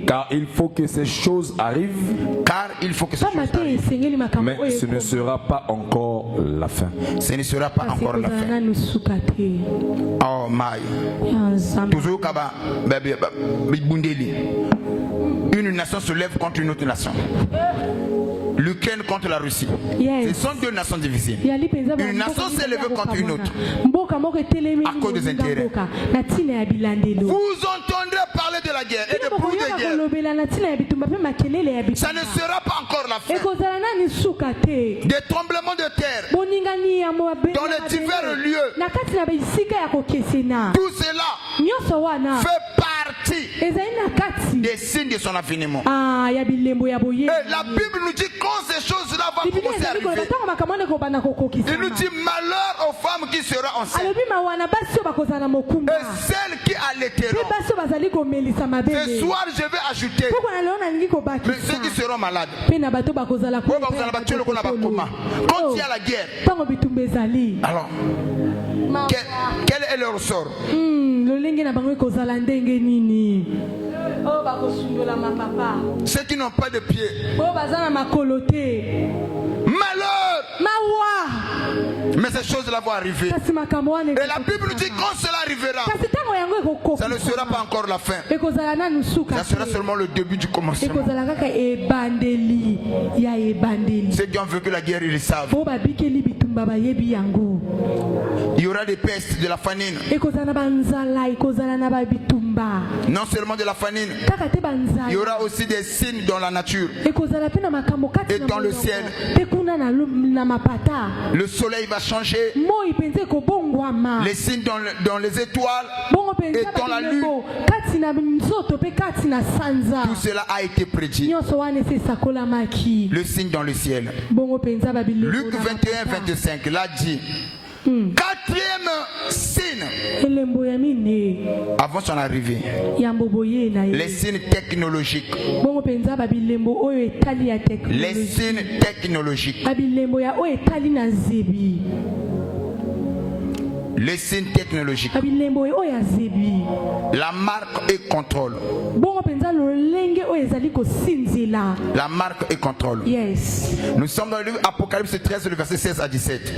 Car il faut que ces choses arrivent. Car il faut que ces choses arrivent. Mais ce ne sera pas encore la fin. Ce ne sera pas encore la fin. Oh my. Toujours kaba bundeli. Une nation se lève contre une autre nation. L'Ukraine contre la Russie. Ce sont deux nations divisées. Une nation s'est levée contre une autre à cause des intérêts. Vous entendrez parler de la guerre et de bruit de guerre. Ça ne sera pas encore la fin. Des tremblements de terre dans les divers lieux. Tout cela fait partie des signes de son avènement. Et la Bible nous dit quand ces choses-là vont commencer à arriver, il nous dit malheur aux femmes qui seront enceintes et celles qui allaiteront. Ce soir je vais ajouter, mais ceux qui seront malades. Quand il y a la guerre, alors quel est leur sort? Ceux qui n'ont pas de pieds. Malheur. Mais ces choses-là vont arriver. Et la Bible nous dit quand cela arrivera, ça ne sera pas encore la fin. Ça sera seulement le début du commencement. Ceux qui ont vécu la guerre, ils le savent. Il y aura des pestes, de la famine. Non seulement de la famine, il y aura aussi des signes dans la nature et dans le ciel. Le soleil va changer, les signes dans les étoiles et dans la lune. Tout cela a été prédit. Le signe dans le ciel. Luc 21-25 l'a dit. Quatrième signe avant son arrivée, les signes technologiques. Les signes technologiques. Les signes technologiques. La marque et contrôle. La marque et contrôle. Yes. Nous sommes dans le livre Apocalypse 13, le verset 16 à 17.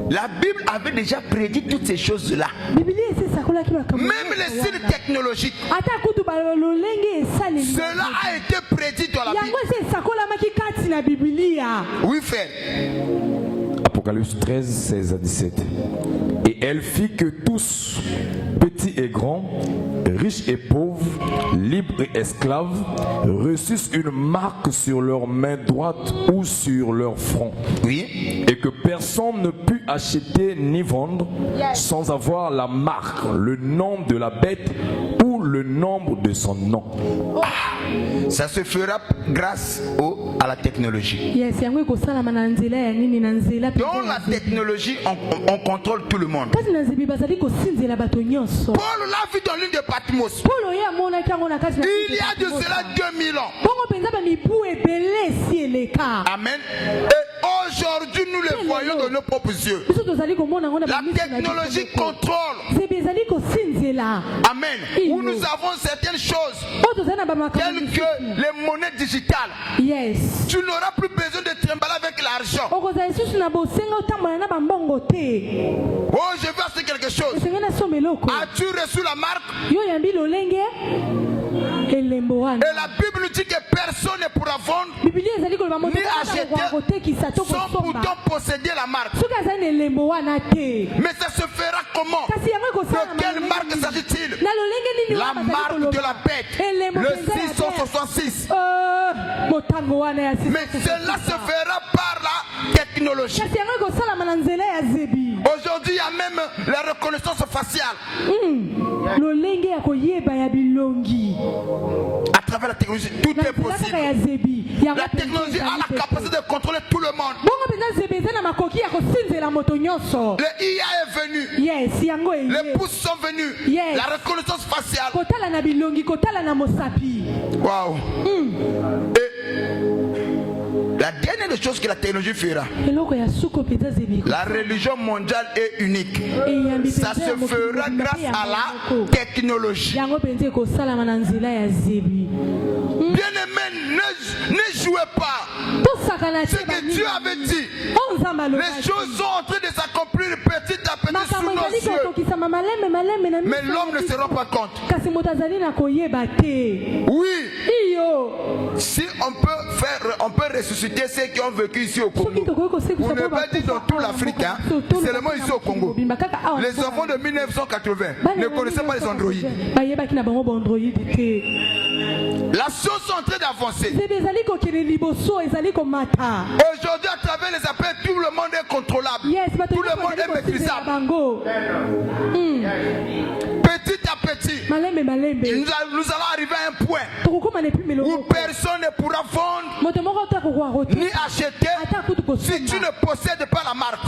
La Bible avait déjà prédit toutes ces choses-là. Même les signes technologiques. Cela a été prédit dans la Bible. Oui, frère. Apocalypse 13, 16 à 17. Et elle fit que tous, petits et grands, riches et pauvres, libres et esclaves, reçussent une marque sur leur main droite ou sur leur front. Oui. Et que personne ne put acheter ni vendre sans avoir la marque, le nom de la bête ou le nombre de son nom. Ça se fera grâce à la technologie. Yes, dans la technologie, on contrôle tout le monde. Paul l'a vu dans l'île de Patmos. Il y a de cela 2000 ans. Amen. Et aujourd'hui, nous les voyons dans nos propres yeux. La technologie contrôle. Amen. Où nous avons certaines choses telles que les monnaies digitales. Yes. Tu n'auras plus besoin de trimballer avec l'argent. Oh, je veux acheter quelque chose. As-tu reçu la marque? Et la Bible nous dit que personne ne pourra vendre ni acheter sans pourtant posséder la marque. Mais ça se fera comment? De quelle marque s'agit-il? La marque de la bête, le 666. Mais cela se fera par la technologie. Aujourd'hui, il y a même la reconnaissance faciale. À travers la technologie, tout est possible. La technologie a la capacité de contrôler tout le monde. Le IA est venu. Les pouces sont venus. La reconnaissance faciale. Waouh. Et la dernière chose que la technologie fera, la religion mondiale est unique. Ça se fera grâce à la technologie. Bien-aimés, ne jouez pas. Ce que Dieu avait dit, les choses sont en train de s'accomplir petit à petit sous nos yeux. Mais l'homme ne se rend pas compte. Oui. Si on peut ressusciter ceux qui ont vécu ici au Congo. Vous ne pas dire dans toute l'Afrique, hein. Seulement ici au Congo. Les enfants de 1980 ne connaissaient pas les androïdes. La chose est en train d'avancer. Aujourd'hui, à travers les appels, tout le monde est contrôlable. Tout le monde est maîtrisable. Petit à petit, nous allons arriver à un point où personne ne pourra vendre ni acheter si tu ne possèdes pas la marque.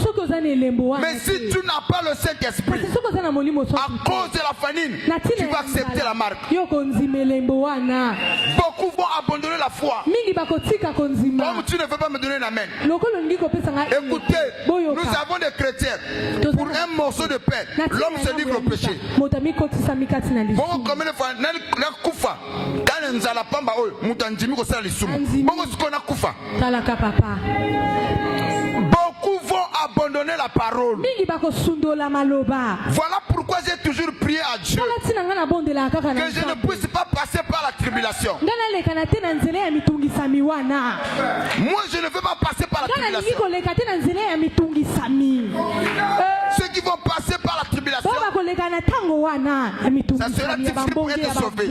Mais si tu n'as pas le Saint-Esprit, à cause de la famine, tu vas accepter la marque. Beaucoup vont abandonner la foi. Comme tu ne veux pas me donner la main. Écoutez, nous avons des chrétiens. Pour un morceau de pain, l'homme se livre au péché. Bongo combien de fois na kufa kana nzala pamba oyo mutanjimi ko sala lisumu bongo sikona kufa. Beaucoup vont abandonner la parole. Voilà pourquoi j'ai toujours prié à Dieu que je ne puisse pas passer par la tribulation. Moi je ne veux pas passer par la tribulation. Ceux qui vont passer par la tribulation, ça sera difficile pour être sauvé.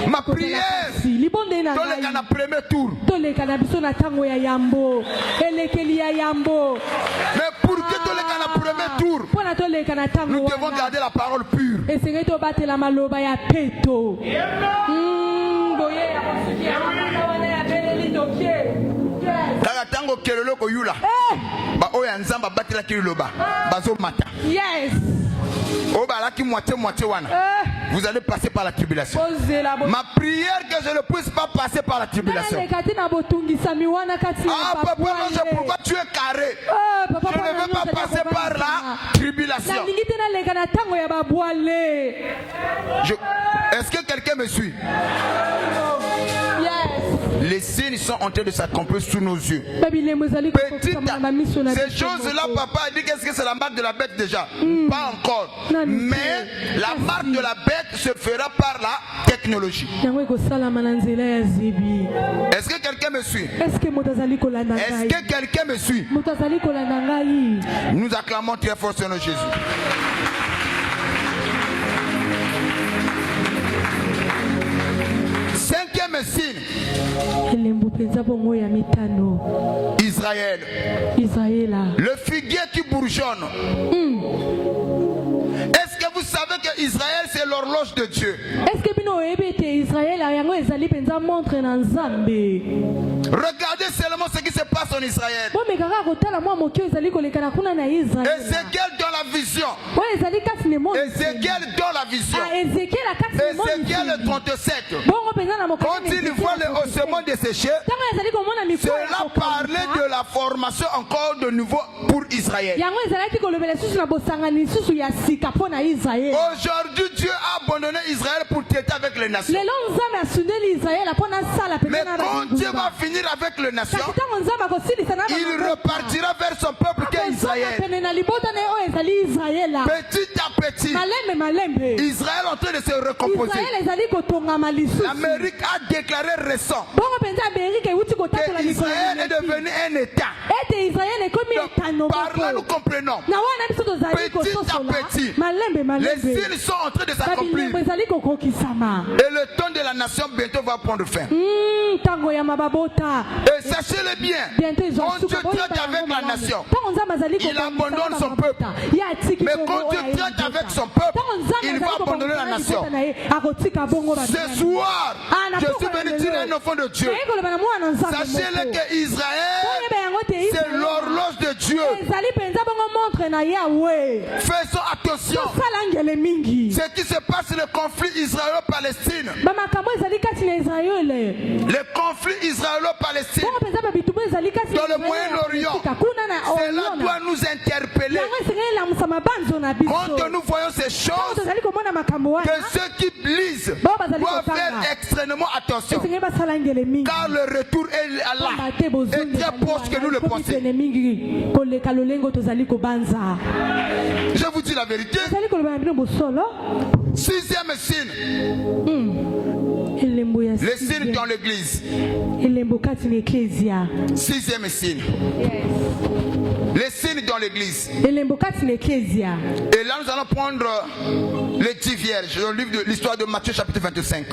Ma prière, dans le premier tour. Mais pour que dans le premier tour, nous devons garder la parole pure. Yes. Vous allez passer par la tribulation. Ma prière que je ne puisse pas passer par la tribulation. Ah papa, c'est pourquoi tu es carré. Je ne veux pas passer par la tribulation. Est-ce que quelqu'un me suit? Les signes sont en train de s'accomplir sous nos yeux. Ces choses-là, papa a dit qu'est-ce que c'est la marque de la bête déjà? Pas encore. Mais la marque de la bête se fera par la technologie. Est-ce que quelqu'un me suit? Est-ce que quelqu'un me suit? Nous acclamons très fort sur notre Jésus. Cinquième signe. Israël. Le figuier qui bourgeonne. Est-ce que vous savez que Israël c'est l'horloge de Dieu? Regardez seulement ce qui se passe en Israël. Ézéchiel dans la vision. Ézéchiel dans la vision. Ézéchiel 37. Quand il voit le haussement desséché, cela parlait de la formation encore de nouveau pour Israël. Aujourd'hui, Dieu a abandonné Israël pour traiter avec les nations. Mais quand Dieu va finir avec les nations, il repartira vers son peuple qui est Israël. Petit à petit, Israël est en train de se recomposer. L'Amérique a déclaré récent que Israël est devenu un État. Donc, par là, nous comprenons. Petit à petit, les signes sont en train de s'accomplir. Et le temps de la nation bientôt va prendre fin. Et sachez-le bien, quand Dieu traite avec la nation, il abandonne son peuple. Mais quand Dieu traite avec son peuple, il va abandonner la nation. Ce soir, je suis venu dire à un enfant de Dieu, sachez-le que Israël, c'est l'horloge de Dieu. Faisons attention. Ce qui se passe, le conflit israélo-palestine. Le conflit israélo-palestin dans le Moyen-Orient, cela doit nous interpeller. Quand nous voyons ces choses, que ceux qui lisent doivent faire extrêmement attention, car le retour est là, est très proche que nous le pensions. Je vous dis la vérité. Sixième signe. Les signes dans l'église. Sixième signe. Les signes dans l'église. Et là nous allons prendre les 10 vierges, le livre de l'histoire de Matthieu chapitre 25.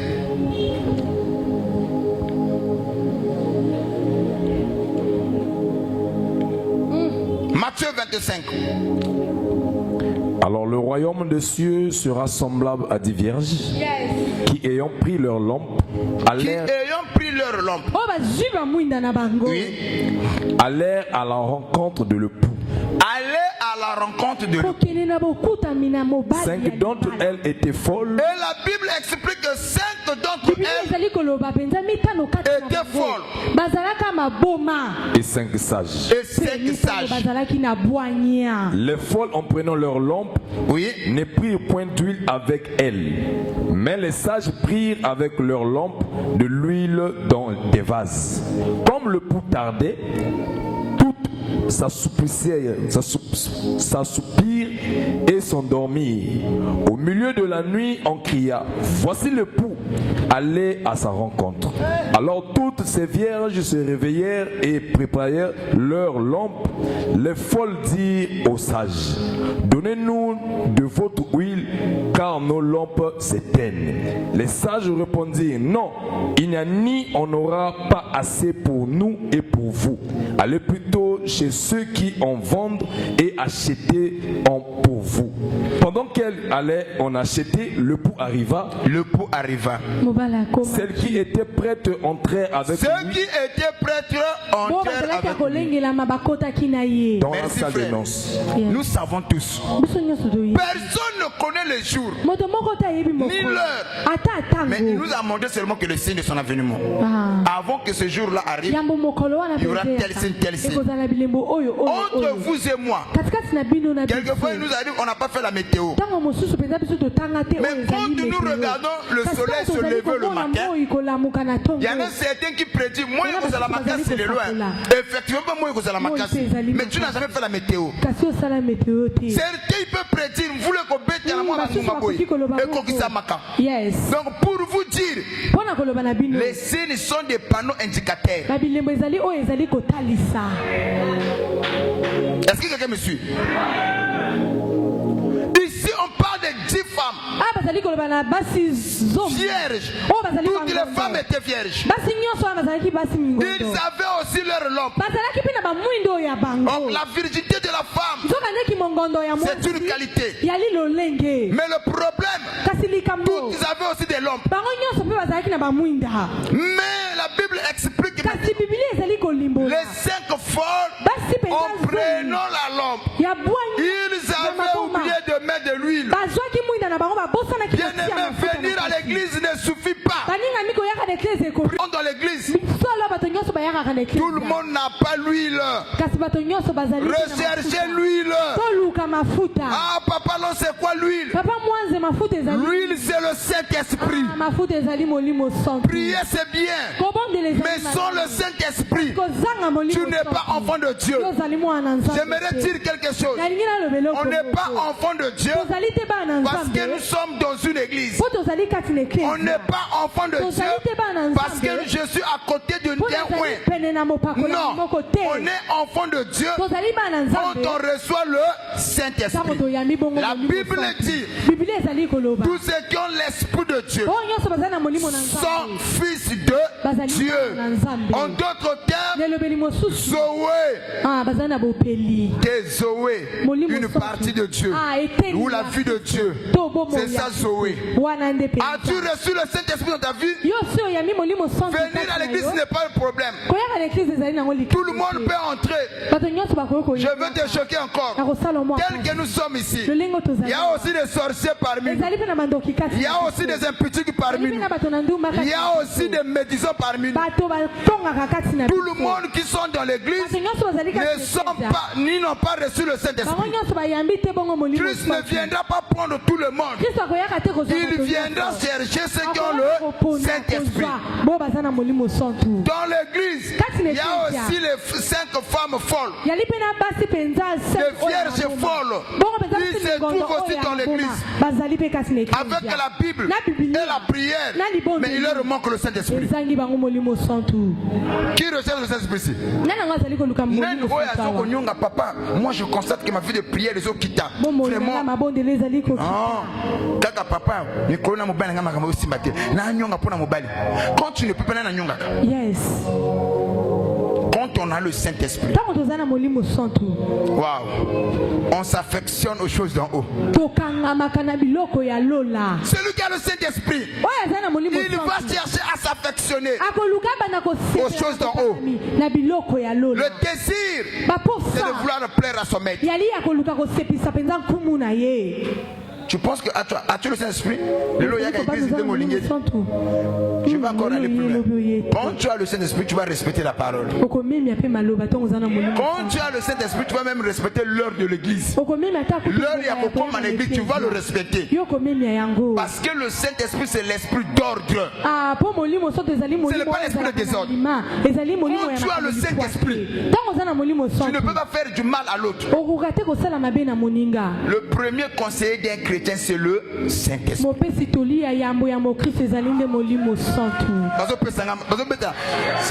Matthieu 25. Alors le royaume des cieux sera semblable à 10 vierges qui ayant pris leur lampe allèrent à la rencontre de l'époux. À la rencontre de l'époux. 5 d'entre elles étaient folles. Et la Bible explique que 5 d'entre elles étaient folles. Et 5 sages. Les folles, en prenant leur lampe, ne prirent point d'huile avec elles. Mais les sages prirent avec leur lampe de l'huile dans des vases. Comme le pouls tardait, s'assoupir et s'endormir. Au milieu de la nuit, on cria, voici le pouls, allez à sa rencontre. Alors toutes ces vierges se réveillèrent et préparèrent leurs lampes. Les folles dirent aux sages, donnez-nous de votre huile, car nos lampes s'éteignent. Les sages répondirent, non, il n'y a ni on n'aura pas assez pour nous et pour vous. Allez plutôt chez ceux qui en vendent et achetez en pour vous. Pendant qu'elle allait en acheter, le pouls arriva. Celles qui étaient prêtes entrèrent avec lui. Ceux qui étaient prêtes entrèrent avec lui. Dans la salle de noces. Nous savons tous. Personne ne connaît les jours ni l'heure. Mais il nous a montré seulement que le signe de son avènement. Avant que ce jour-là arrive, il y aura tel signe, tel signe. Entre vous et moi, quelquefois il nous a dit on n'a pas fait la météo. météo. Mais quand nous regardons le soleil se lever le matin, il y en a certains qui prédisent moi vous allez la macasse c'est loin. Effectivement moi vous allez la macasse. Mais tu n'as jamais fait la météo. Certains ils peuvent prédire vous voulez qu'on bête à la moi et qu'on quitte sa maca. Donc pour vous dire, les signes sont des panneaux indicateurs. Est-ce que quelqu'un me suit? Ici on parle de 10 femmes vierges. Toutes les femmes étaient vierges. Ils avaient aussi leur lampe. Donc la virginité de la femme, c'est une qualité. Mais le problème, toutes ils avaient aussi des lampes. Mais la Bible explique que les 5 folles, en prenant la lampe, ils avaient oublié de mettre de l'huile. Bien aimé, venir à l'église ne suffit pas. Dans l'église, tout le monde n'a pas l'huile. Recherchez l'huile. Ah papa, non, c'est quoi l'huile? L'huile c'est le Saint-Esprit. Prier c'est bien, mais sans le Saint-Esprit tu n'es pas enfant de Dieu. J'aimerais dire quelque chose. On n'est pas enfant de Dieu parce que nous sommes dans une église. On n'est pas enfant de Dieu parce que je suis à côté d'un coin. Non, on est enfant de Dieu quand on reçoit le Saint-Esprit. La Bible dit tous ceux qui ont l'Esprit de Dieu sont fils de Dieu. En d'autres termes, Zoé, Zoé, une partie de Dieu ou la vie de Dieu. C'est ça Zoé. As-tu reçu le Saint-Esprit dans ta vie? Venir à l'église n'est pas un problème. Tout le monde peut entrer. Je veux te choquer encore. Tel que nous sommes ici, il y a aussi des sorciers parmi nous. Il y a aussi des imputiques parmi nous. Il y a aussi des médisants parmi nous. Tout le monde qui sont dans l'église ne sont pas, ni n'ont pas reçu le Saint-Esprit. Christ ne viendra pas prendre tout le monde. Il viendra chercher ceux qui ont le Saint-Esprit. Dans l'église, il y a aussi les 5 femmes folles. Les vierges folles. Ils se trouvent aussi dans l'église. Avec la Bible et la prière. Mais il leur manque le Saint-Esprit. Qui recherche le Saint-Esprit ici? Papa, moi je constate que ma vie de prière les autres quittent. Vraiment. Papa, quand tu ne peux pas yes. Quand on a le Saint-Esprit, wow, on s'affectionne aux choses d'en haut. Celui qui a le Saint-Esprit, il va chercher à s'affectionner aux choses d'en haut. Le désir, c'est de vouloir plaire à son maître. Tu penses que as-tu le Saint-Esprit? Je vais encore aller plus loin. Quand tu as le Saint-Esprit, tu vas respecter la parole. Quand tu as le Saint-Esprit, tu vas même respecter l'heure de l'église. L'heure il y a beaucoup en église, tu vas le respecter. Parce que le Saint-Esprit, c'est l'esprit d'ordre. Ce n'est pas l'esprit de désordre. Quand tu as le Saint-Esprit, tu ne peux pas faire du mal à l'autre. Le premier conseiller d'un chrétien, c'est le Saint-Esprit.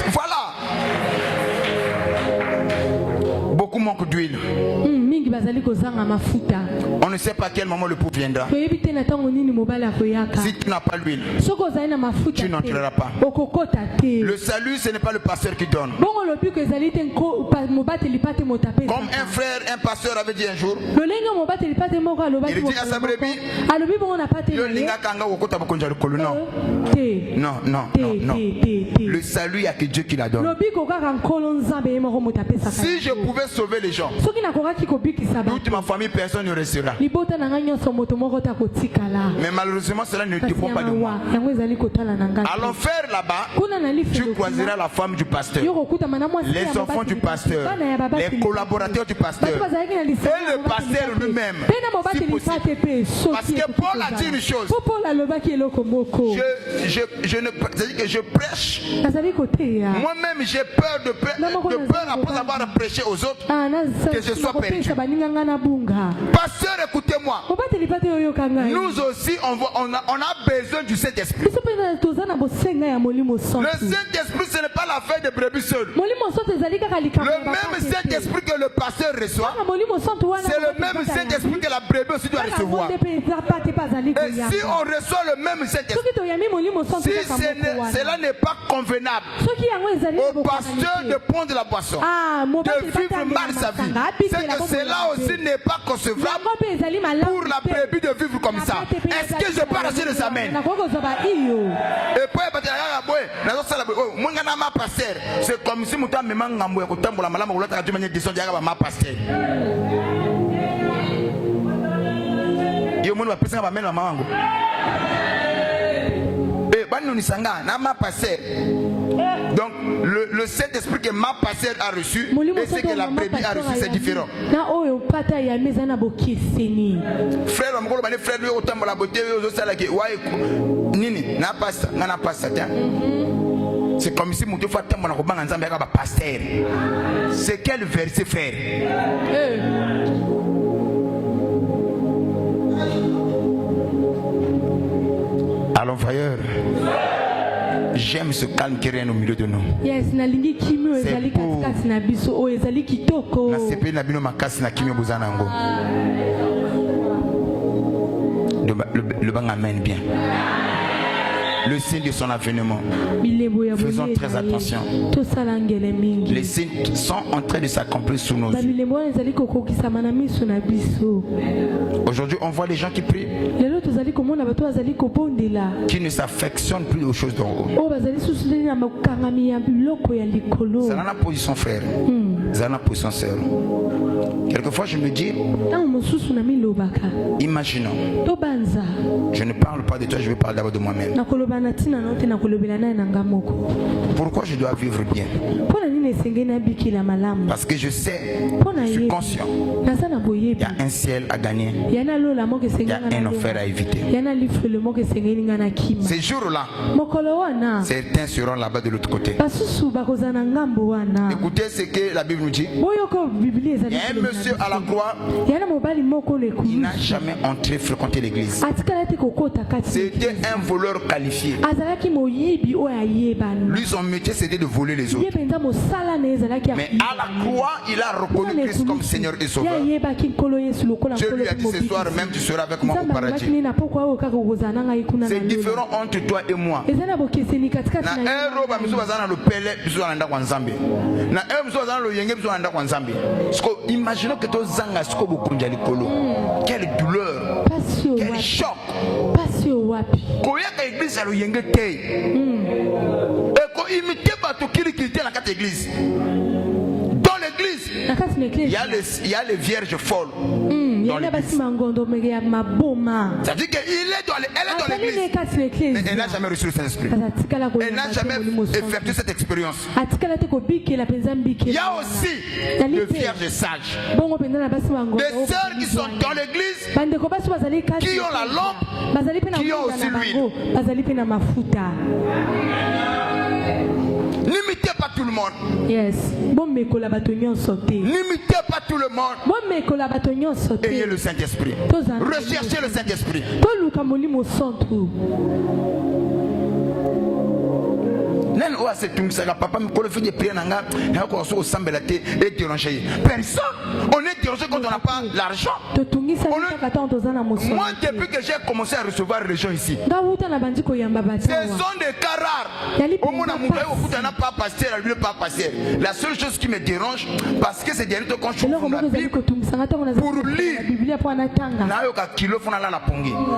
Voilà. Beaucoup manquent d'huile. On ne sait pas à quel moment le pouls viendra. Si tu n'as pas l'huile, tu n'entreras pas. Le salut, ce n'est pas le pasteur qui donne. Comme un frère, un pasteur avait dit un jour, il dit à sa brebis, non. Le salut, il n'y a que Dieu qui la donne. Si je pouvais sauver les gens, toute ma famille, personne ne restera. Mais malheureusement, cela ne dépend pas de moi. À l'enfer là-bas, tu croiseras la femme du pasteur, les enfants du pasteur, les collaborateurs du pasteur et le pasteur lui-même, si possible. Parce que Paul a dit une chose. C'est-à-dire que je prêche. Moi-même, j'ai peur de peur après avoir prêché aux autres que je sois perdu. Pasteur, écoutez-moi. Nous aussi, on a besoin du Saint-Esprit. Le Saint-Esprit, ce n'est pas l'affaire de brebis seul. Le même Saint-Esprit que le pasteur reçoit, c'est le même Saint-Esprit que la brebis aussi doit recevoir. Et si on reçoit le même Saint-Esprit, si cela n'est pas convenable au pasteur de prendre la boisson, de vivre mal sa vie, c'est que cela aussi n'est pas concevable pour la brebis de vivre comme ça. Est-ce que je peux arracher les amens? Et puis, c'est comme si je donc le Saint-Esprit que ma pasteur a reçu et ce que la brebis a reçu, c'est différent. Frère, c'est comme si mon Dieu fait un pasteur. C'est quel verset faire? Allons frère. J'aime ce calme qui règne au milieu de nous. C'est beau. Le bang amène bien. Le signe de son avènement. Faisons très attention. Les signes sont en train de s'accomplir sous nos yeux. Aujourd'hui, on voit les gens qui prient, qui ne s'affectionnent plus aux choses d'en haut. C'est dans la position frère. C'est dans la position sœur. Quelquefois, je me dis, imaginons, je ne parle pas de toi, je vais parler d'abord de moi-même. Pourquoi je dois vivre bien? Parce que je sais, je suis conscient, il y a un ciel à gagner, il y a un enfer à éviter. Ces jours-là, certains seront là-bas de l'autre côté. Écoutez ce que la Bible nous dit. Il y a un monsieur à la croix, il n'a jamais entré fréquenter l'église. C'était un voleur qualifié. Lui, son métier, c'était de voler les autres. Mais à la croix, il a reconnu Christ comme Seigneur et Sauveur. Dieu lui a dit ce soir même, tu seras avec moi au paradis. C'est différent entre toi et moi. Imaginons que toi zanga skobo kunjali kolo. Quelle douleur, quel choc. Koyaka église à l'oyenge tei. Et ko imite bato kili kilite la carte église. Dans l'église, il y a les vierges folles. Dans l'église. C'est-à-dire qu'elle est dans l'église. Mais elle n'a jamais reçu le Saint-Esprit. Elle n'a jamais effectué cette expérience. Il y a aussi des vierges sages. Des sœurs qui sont dans l'église, qui ont la lampe, qui ont aussi l'huile. N'imitez pas tout le monde. Yes. N'imitez pas tout le monde. Ayez le Saint-Esprit. Recherchez le Saint-Esprit. Papa me fait des prières. Personne. On est dérangé quand on n'a pas l'argent. Moi, depuis que j'ai commencé à recevoir les gens ici, ce sont des cas rares. Au monde, on n'a pas pasteur, pas pasteur. La seule chose qui me dérange, parce que c'est dernier quand je suis pour lire,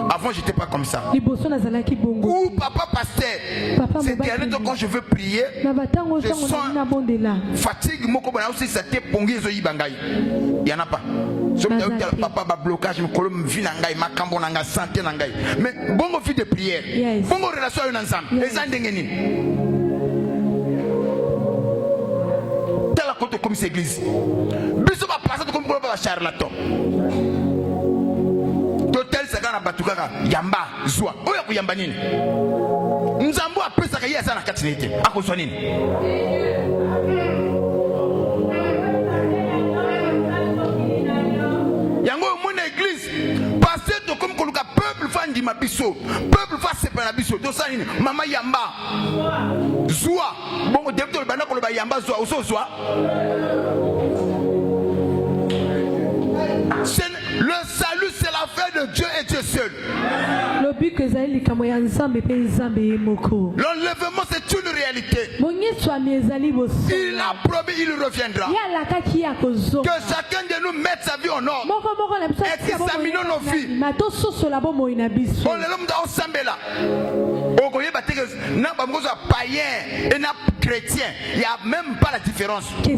avant, j'étais pas comme ça. Ou papa pasteur, c'est dernier quand je veux prier, je sens fatigue. Il n'y en a pas. papa ba blocage me kolom vie na ngai makambo na ngai santé na ngai mais bongo vie de prière bongo relation yo na nzambe eza ndenge nini tala koto comme cette église biso ba passer comme ba charlatan totel sakana batukaka yamba zwa oya kuyamba nini nzambo apesa ka yesa na katinete akozwa nini yango mon église passer to comme koluka peuple fandi mabiso peuple fa sepana biso to sa nini mama yamba zwa bongo debito bana koloba yamba zwa osozwa le salut c'est l'affaire de Dieu et Dieu seul. L'enlèvement c'est une réalité. Il a promis, il reviendra. Que chacun de nous mette sa vie en ordre. Examinons nos vies. On est l'homme d'Osambela. Païen et chrétien, il n'y a même pas la différence. Les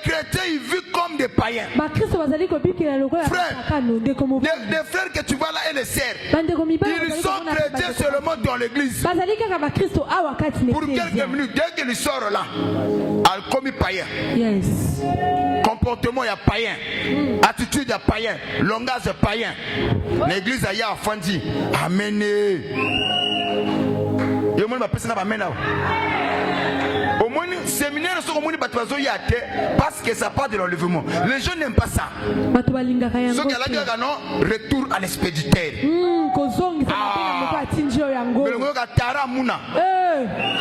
chrétiens ils vivent comme des païens. Frère, des frères que tu vois là et les sœurs, ils sont chrétiens seulement dans l'église. Pour quelques minutes, dès qu'ils sortent là, ils commis païen. Comportement il y a païen, attitude il y a païen, langage il y a païen. L'église a y a fandi. Amen. Au moins, séminaire parce que ça part de l'enlèvement. Les gens n'aiment pas ça. Retour à l'expéditeur.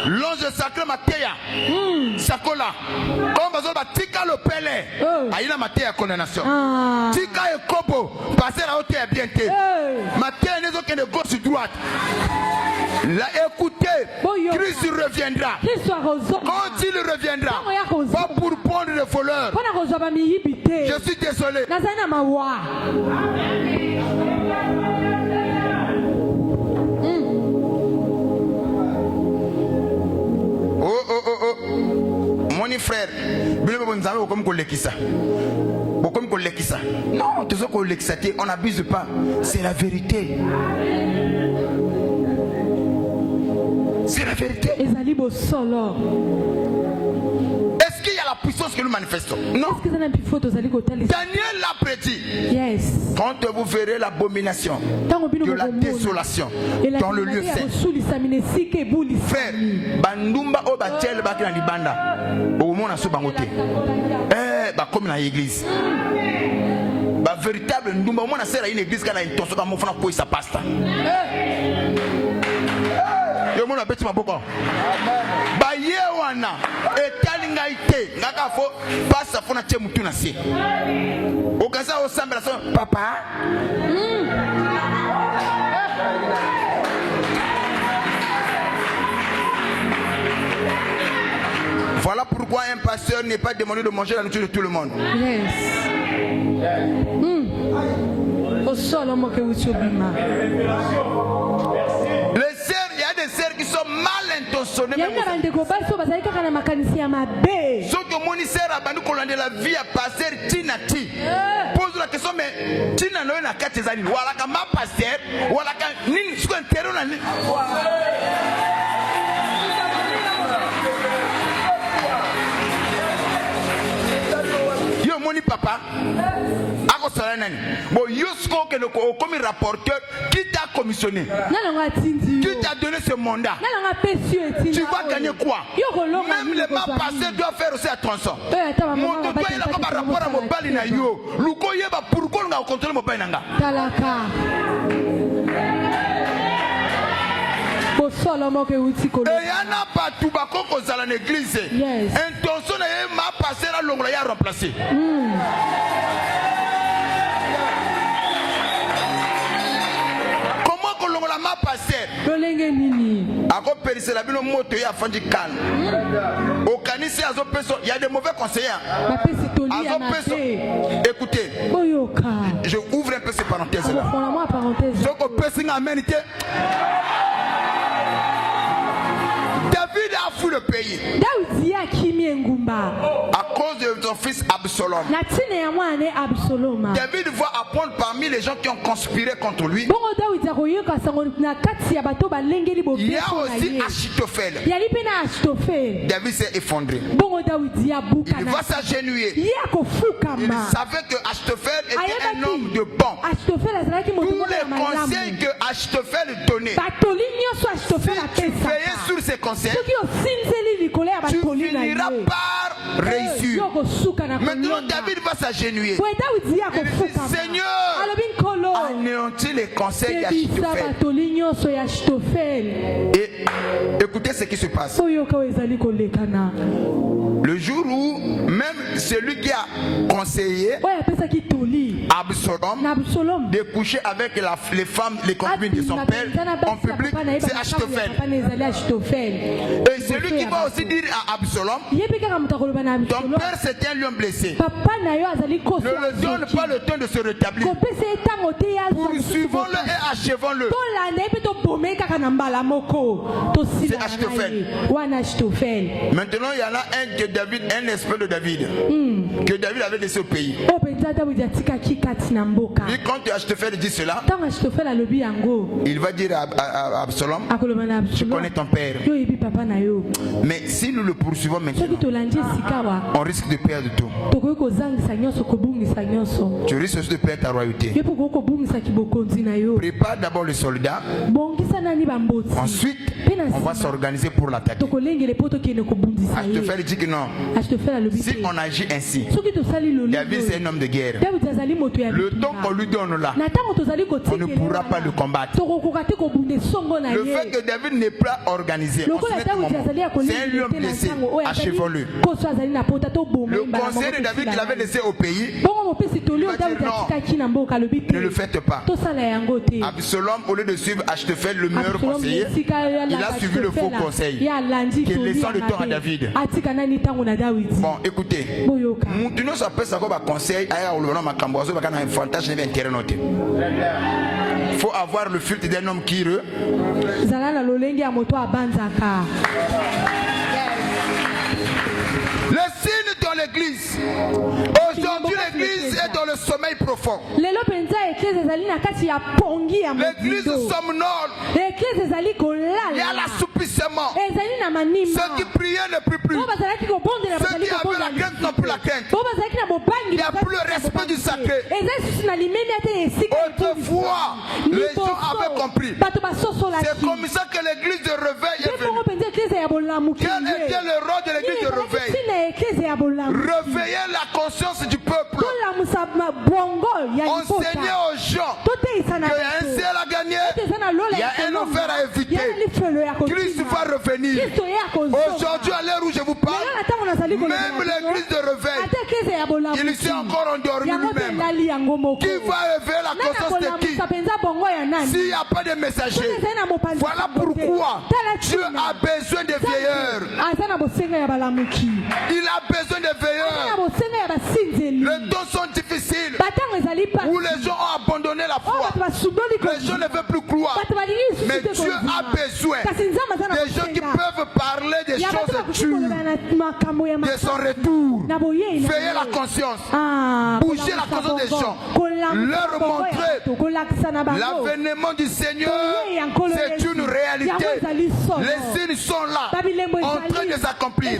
L'ange sacré Matéa. Sakola. Comme Tika le Pelé. Aïna Matéa condamnation. Tika et Kobo. Passer à hauteur bien. Matéa n'est aucun de gauche droite. Là, écoutez, Christ reviendra. Quand il reviendra, pas pour prendre les voleurs. Je suis désolé. Mon frère, non, on n'abuse pas. C'est la vérité. C'est la vérité. Est-ce qu'il y a la puissance que nous manifestons? Non. Daniel l'a prédit. Quand vous verrez l'abomination de la désolation dans le lieu saint. Frère, bandumba obatel bakina libanda. Omona so bangote. Comme dans l'église. Véritable ndumba omona sera une église kana intention ka mofana ko isa pasta. Yo mona beti maboko. Ba yewana etalinga ite ngaka fo pasta fona che mutu na se. Okaza osambela so papa. Voilà pourquoi un pasteur n'est pas demandé de manger la nourriture de tout le monde. Les sœurs, il y a des sœurs qui sont mal intentionnées. Ceux qui ont dit la vie à passer Tinati. Pose la question, mais Tina n'a pas de cas. Voilà, quand ma pasteur, voilà, quand Nin, ce qu'on terrorise. Moni papa, ako salanani. Bon, Yosko que le comme rapporteur, qui t'a commissionné, qui t'a donné ce mandat. Tu vas gagner quoi? Même les mains passées doivent faire aussi attention. Mon toto il a comme rapport à mon bali na yo. Luko yeba pourquoi on a contrôlé mon bali nanga. Et y en a pas tout bas qu'on dans l'église. Intention est ma passer à l'ongla y a remplacé. Comment que l'ongla m'a passé? A quoi périsser la bino moto y a fandi calme. Au canissé à zopeso, il y a des mauvais conseillers. Écoutez, je ouvre un peu ces parenthèses là. Donc au pressing à humanité. David a fui le pays à cause de son fils Absalom. David va apprendre parmi les gens qui ont conspiré contre lui. Il y a aussi Achitophel. David s'est effondré. Il va s'agenouiller. Il savait que Achitophel était un homme de bon. Tous les conseils que Achitophel donnait, si tu veillais sur ses conseils, tu finiras par réussir. Maintenant, David va s'agenouiller. Il dit, Seigneur, anéantis les conseils d'Achitophel. Et écoutez ce qui se passe. Le jour où même celui qui a conseillé Absalom de coucher avec les femmes, les concubines de son père en public, c'est Achitophel. Et celui qui va aussi dire à Absalom, ton père c'était un lion blessé. Ne le donne pas le temps de se rétablir. Poursuivons-le et achevons-le. C'est Achitophel. Maintenant il y en a un que David, un esprit de David, que David avait laissé au pays. Et quand Achitophel dit cela, il va dire à Absalom, je connais ton père. Mais si nous le poursuivons maintenant, on risque de perdre tout. Tu risques aussi de perdre ta royauté. Prépare d'abord les soldats. Ensuite, on va s'organiser pour l'attaquer. Achitophel dit que non. Si on agit ainsi, David c'est un homme de guerre. Le temps qu'on lui donne là, on ne pourra pas le combattre. Le fait que David n'est pas organisé, c'est un lion blessé, achevons-le. Le conseil de David qu'il avait laissé au pays, il va dire non, ne le faites pas. Absalom, au lieu de suivre Achitophel, le meilleur conseiller, il a suivi le faux conseil qui est laissant le temps à David. Bon, écoutez, il faut avoir le filtre d'un homme qui heureux. Le signe dans l'église. Aujourd'hui, l'église est dans le sommeil profond. L'église somnole. Il y a l'assoupissement. Ceux qui priaient ne prient plus. Ceux qui avaient la crainte n'ont plus la crainte. Il n'y a plus le respect du sacré. Autrefois, les gens avaient compris. C'est comme ça que l'église de réveil est venue. Quel était le rôle de l'église de réveil? Réveiller la conscience du peuple. Enseigner aux gens qu'il y a un ciel à gagner, il y a un enfer à éviter. Christ va revenir. Aujourd'hui, à l'heure où je vous parle, même l'église de réveil, il s'est encore endormi lui-même. Qui va réveiller la conscience de qui? S'il n'y a pas de messager, voilà pourquoi Dieu a besoin de veilleurs. Il a besoin de veilleurs. Les temps sont difficiles, où les gens ont abandonné la foi. Les gens ne veulent plus croire. Mais Dieu a besoin des gens qui peuvent parler des choses dures, de son retour. Veiller la conscience, bouger la conscience des gens, leur montrer l'avènement du Seigneur. C'est une réalité. Les signes sont là, en train de s'accomplir.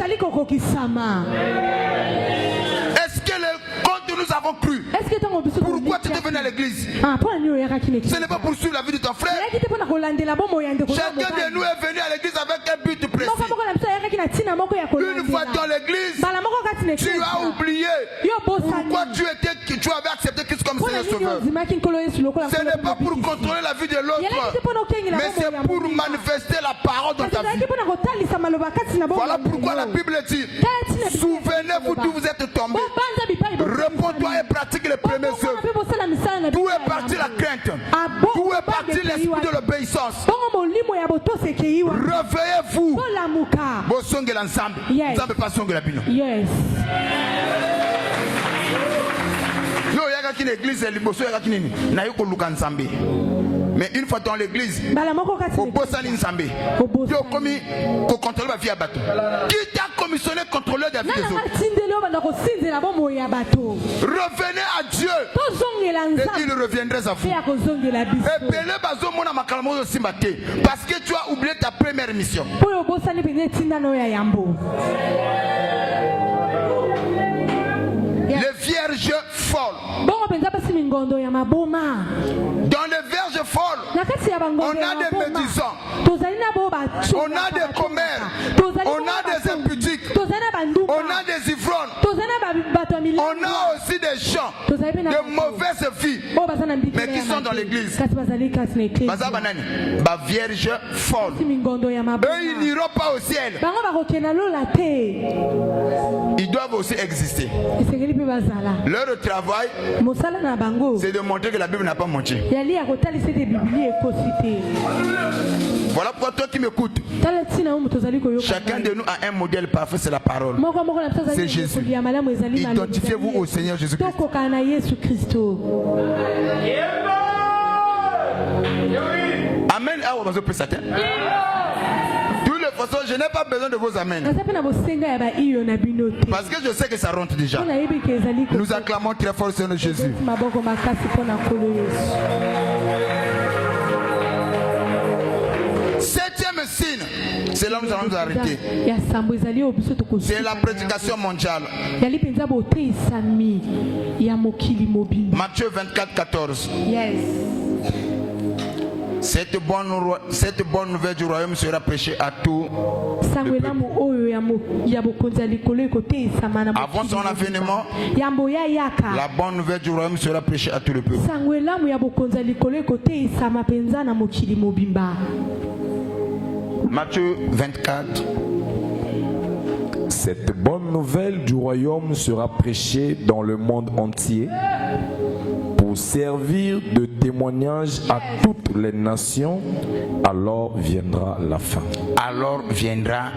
Est-ce que quand nous avons cru, pourquoi tu es venu à l'église? Ce n'est pas pour suivre la vie de ton frère. Chacun de nous est venu à l'église avec un but précis. Une fois dans l'église, tu as oublié pourquoi tu avais accepté Christ comme Seigneur Sauveur. Ce n'est pas pour contrôler la vie de l'autre, mais c'est pour manifester la parole dans ta vie. Voilà pourquoi la Bible dit: souvenez-vous d'où vous êtes tombés. Réponds-toi et pratique les premières œuvres. D'où est partie la crainte? D'où est parti l'esprit de l'obéissance? Réveillez-vous. Bosonge l'ensemble. Vous n'avez pas songe la bino. Yes. Non, il y a une église, il y a une église, Mais une fois dans l'église, au Bossani Nzambé, tu as commis pour contrôler la vie à bateau. Qui t'a commissionné contrôleur de la vie des autres? Revenez à Dieu et il reviendrait à vous. Parce que tu as oublié ta première mission. Les vierges folles. Dans les vierges folles, on a des médisants, on a des commères, on a des impudiques, on a des ivrognes, on a aussi des gens de mauvaise vie, mais qui sont dans l'église. Bah vierge folle. Eux, ils n'iront pas au ciel. Ils doivent aussi exister. Leur travail, c'est de montrer que la Bible n'a pas menti. Voilà pourquoi toi qui m'écoutes, chacun de nous a un modèle parfait, c'est la parole. C'est Jésus. Identifiez-vous au Seigneur Jésus-Christ. Amen. Je n'ai pas besoin de vos amens. Parce que je sais que ça rentre déjà. Nous acclamons très fort le Seigneur Jésus. Septième signe, c'est là où nous allons nous arrêter. C'est la prédication mondiale. Matthieu 24, 14. Yes. Cette bonne nouvelle du royaume sera prêchée à tout le peuple. Avant son avènement, la bonne nouvelle du royaume sera prêchée à tout le peuple. Matthieu 24. Cette bonne nouvelle du royaume sera prêchée dans le monde entier pour servir de témoignage à toutes les nations. Alors viendra la fin. Alors viendra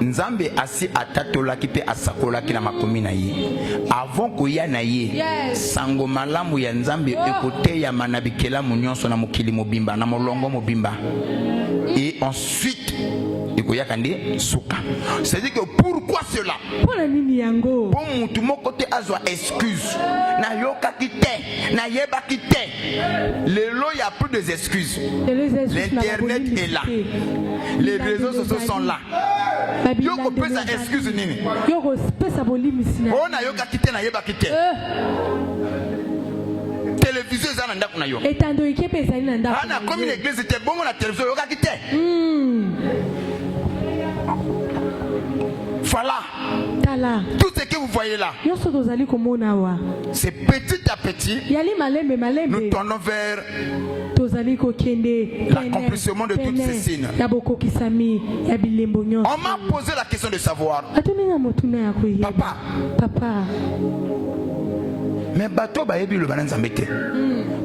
Nzambe asi atatola kipe asakola kina makomi na ye. Avant koya na ye, sango malamu ya Nzambe ekote ya manabikela munyonso na mokili mobimba na molongo mobimba. Et ensuite c'est-à-dire que pourquoi cela? Pour mon côté azwa excuse. Na yoka kite, na yeba kite. Le lot y a plus de excuses. L'internet est là. Les réseaux sociaux sont là. Yoko pesa excuse nini? On a yoka kite na yeba kite. Télévision za nanda kuna yo. Ana comme l'église était bon la télévision yoka kite. Voilà. Tout ce que vous voyez là, c'est petit à petit, nous tournons vers l'accomplissement de toutes ces signes. On m'a posé la question de savoir, Papa, mais bateau ba yebi le banan zambete.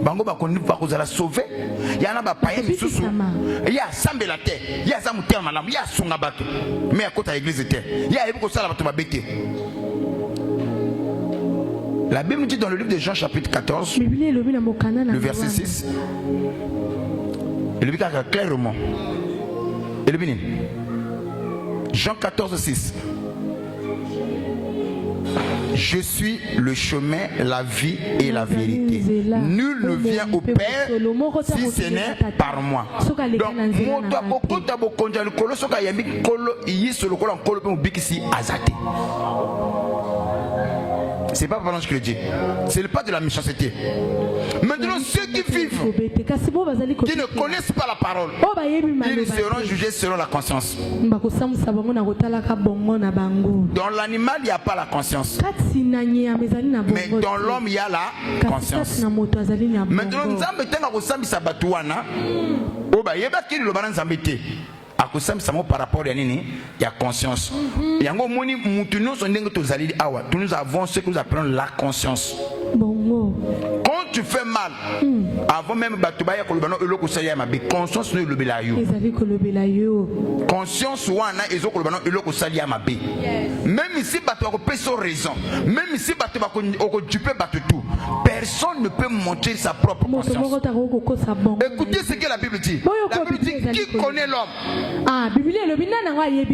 Bango ba koni ba kozala sauver. Yana ba paye misusu. Ya sambe la terre. Ya za muter malamu. Ya sunga bato. Mais à côté de l'église terre. Ya yebi ko sala bato ba bete. La Bible dit dans le livre de Jean chapitre 14, le verset 6. Il dit clairement. Il dit Jean 14, 6. Je suis le chemin, la vie et la vérité. Nul ne vient au Père si ce n'est par moi. Donc, c'est pas pendant ce que je dis. C'est pas de la méchanceté. Maintenant, ceux qui vivent, qui ne connaissent pas la parole, ils seront jugés selon la conscience. Dans l'animal, il n'y a pas la conscience. Mais dans l'homme, il y a la conscience. Maintenant, nous par rapport à la conscience. Nous avons ce que nous appelons la conscience. Quand quand tu fais mal, avant même batubaya kolobano eloko salia mabe, conscience no lobela yo. Conscience wana ezo kolobano eloko salia mabe. Même ici batu ko peso raison, même ici batu ba ko duper batu tout. Personne ne peut montrer sa propre conscience. Écoutez ce que la Bible dit. La Bible dit qui connaît l'homme?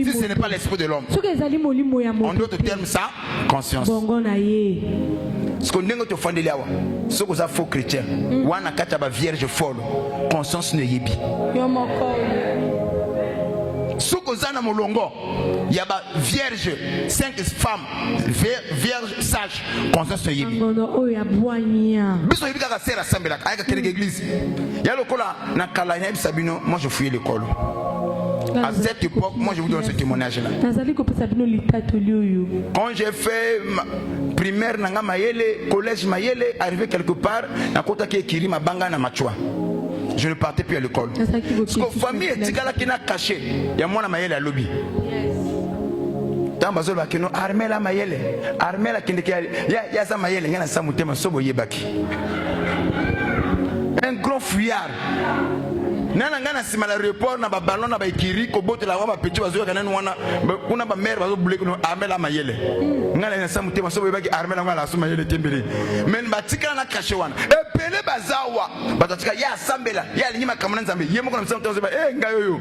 Si ce n'est pas l'esprit de l'homme. En d'autres termes, ça, conscience. Ce qu'on dit que tu fais de l'awa, ce que ça faux chrétien, ou un akata vierge folle, conscience ne yebi. Ce que ça na molongo, il y a vierge, 5 femmes, vierge sage, conscience ne yebi. Biso yebi kaka sera sambela, ayaka kele église. Ya lokola na kala na sabino, moi je fouillais l'école. À cette époque, moi je vous donne ce témoignage-là. Quand j'ai fait primaire, nanga mayele, collège mayele, arrivé quelque part, na kota ki ekiri mabanga na machwa. Je ne partais plus à l'école. Parce que famille est tigala qui n'a caché. Il y a moi na mayele à lobby. Tant bazol bakino armée la mayele, armée la kinde ya sa mayele ngana sa mutema sobo yebaki. Un grand fuyard. Nana ngana sima la report na ba ballon na ba ikiri ko bote la wa petit bazo kana wana kuna ba mère bazo bouler ko armela mayele ngala na samu tema so baki armela ngala so mayele tembele men batika na caché wana e pele bazawa batatika ya sambela ya linyima kamana nzambe yemo ko na msamu tozo ba ngayo yo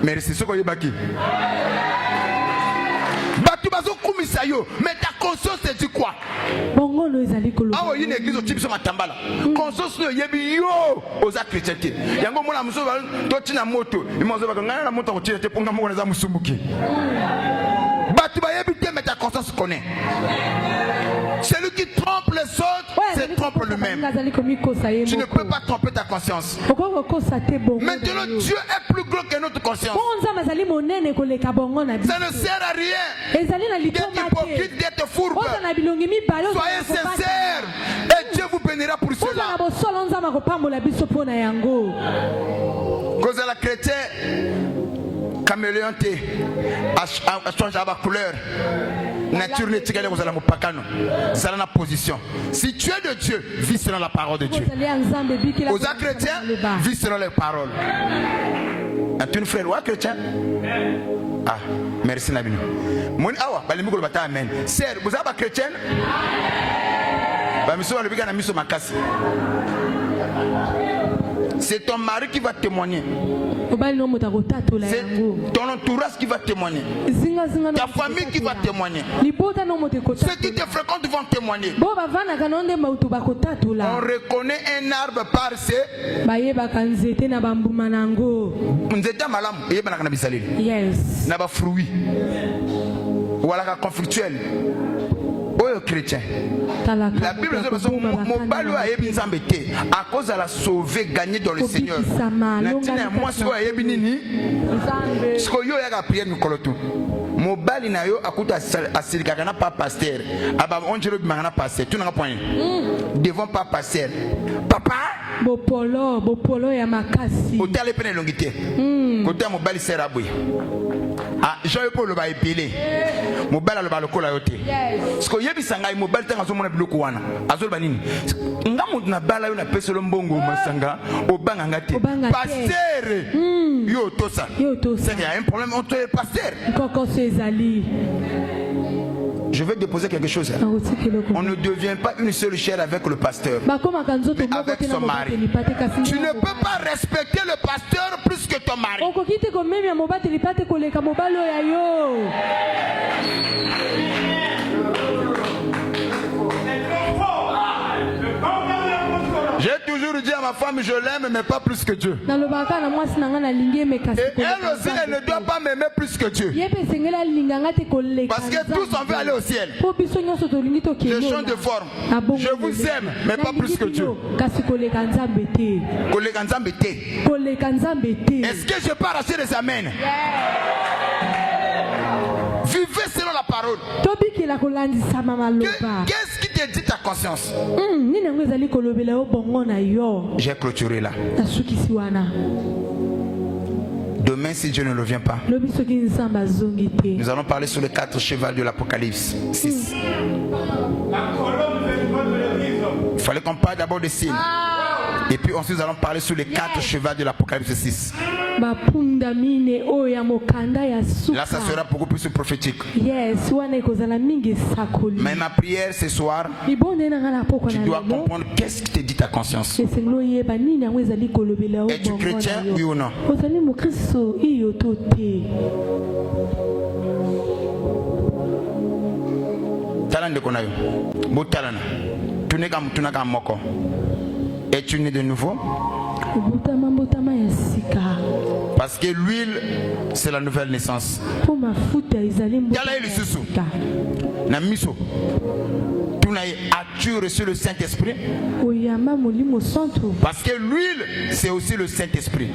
merci soko yebaki batu bazo kumisa yo mais ta conscience te dit quoi? Ah oui, une église au type sur ma tambala. Conscience no yebi yo oza chrétienté. Yango mona muso ba toti na moto. Imozo ba ngana na moto ko tire te ponga mo na za musumuki. Batu ba yebi te mais ta conscience connaît. Celui qui trompe les autres, se trompe lui-même. Tu ne peux pas tromper ta conscience. Maintenant, Dieu est plus grand que notre conscience. Ça ne sert à rien d'être hypocrite, d'être fourbe. Soyez sincères et Dieu vous bénira pour cela. Cause à la chrétien, caméléon a changé la couleur. Nature n'est pas dans la pakano. C'est la position. Si tu es de Dieu, vis selon la parole de Dieu. Aux chrétiens, vis selon les paroles. Es-tu une frère ou un chrétien? Ah, merci Nabino. Mon awa, balimiko le bata amen. Sœur, vous êtes chrétienne? Bah monsieur, le biga na miso makasi. C'est ton mari qui va témoigner. C'est ton entourage qui va témoigner. Ta famille qui va témoigner. Ceux qui te fréquentent vont témoigner. On reconnaît un arbre par ses. Yes. N'a pas fruit. Ou alors conflictuel. Oh chrétien. La Bible dit mon balou a été embêté à cause de la sauver gagner dans le Seigneur. Moi si a été nini. Ce que yo a prié nous colotou. Mon bali na yo akuta asilika kana pas pasteur. Aba on dirait que mana pasteur. Tu n'as pas point. Devant pas pasteur. Papa Bopolo ya makasi. Hôtel peine longité. Côté mon bali sert à boy. Ah, j'ai pas le ba épilé. Mon bali le ba le kola yote. Ce que yebi sanga mo bali tanga zo mona biloko wana. Azol banini. Ngamu na bala yo na pesa lo mbongo masanga obanga ngate. Pasteur. Yo tosa. C'est qu'il y a un problème entre les pasteurs. Je vais déposer quelque chose. On ne devient pas une seule chair avec le pasteur, mais avec son mari. Tu ne peux pas respecter le pasteur plus que ton mari. J'ai toujours dit à ma femme, je l'aime, mais pas plus que Dieu. Et elle aussi, elle ne doit pas m'aimer plus que Dieu. Parce que tous on veut aller au ciel. Je change de forme. Je vous aime, mais pas plus que Dieu. Est-ce que je peux arracher les amens? Vivez selon la parole. Qu'est-ce qui te dit ta conscience? J'ai clôturé là. Demain, si Dieu ne revient pas, nous allons parler sur les 4 chevals de l'Apocalypse 6. fallait qu'on parle d'abord des signes. Et puis ensuite nous allons parler sur les 4 chevaux de l'Apocalypse 6. Là ça sera beaucoup plus prophétique. Yes, mais ma prière ce soir, tu dois comprendre qu'est-ce qui te dit ta conscience. Es-tu chrétien, oui ou non? Es-tu né de nouveau? Parce que l'huile, c'est la nouvelle naissance. As-tu reçu le Saint-Esprit? Parce que l'huile, c'est aussi le Saint-Esprit.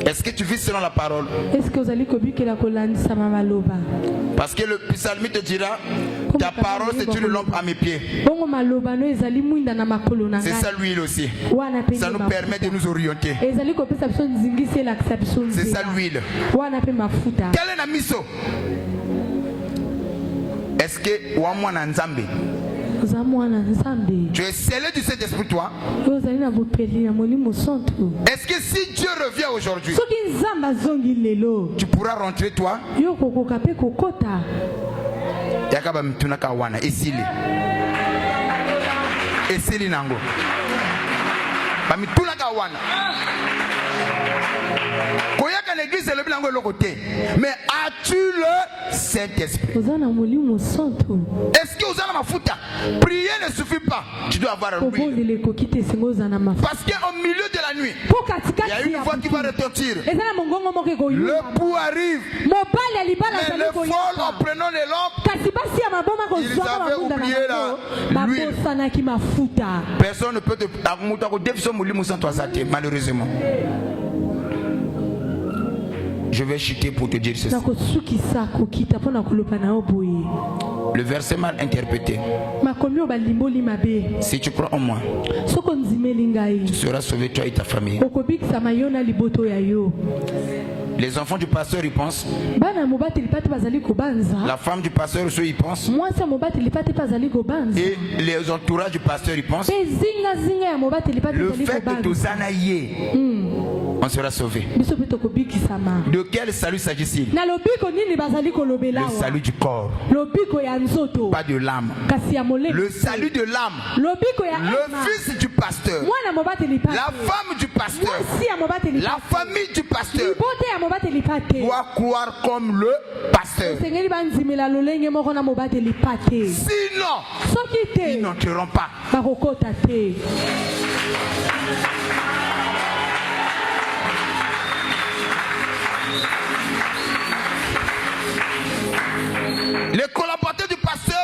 Est-ce que tu vis selon la parole? Parce que le psalmiste te dira, ta parole c'est une lampe à mes pieds. C'est ça l'huile aussi. Ça nous permet de nous orienter. C'est ça l'huile. Quel est la miso? Est-ce que Wamwana Nzambe? Tu es scellé du Saint-Esprit, toi? Est-ce que si Dieu revient aujourd'hui, tu pourras rentrer, toi? Yakaba mtunaka wana esili nango ba mitunaka wana koyaka l'église le bilango le côté. Mais as-tu le Saint-Esprit? Est-ce que vous avez ma fouta? Prier ne suffit pas, tu dois avoir l'huile. Parce qu'au milieu de la nuit, il y a une voix qui va retentir. Le pouls arrive. Mais les folles en prenant les lampes, ils avaient oublié l'huile. Personne ne peut te malheureusement. Je vais chuter pour te dire ceci. Le verset mal interprété. Si tu crois en moi, tu seras sauvé, toi et ta famille. Les enfants du pasteur y pensent. La femme du pasteur aussi y pense. Et les entourages du pasteur y pensent. Le fait de tous anaïer, on sera sauvé. De quel salut s'agit-il? Le salut du corps, pas de l'âme. Le salut de l'âme. Le fils du pasteur, la femme du pasteur, la famille du pasteur doit croire comme le pasteur. Sinon, ils n'entreront pas. Les collaborateurs du pasteur,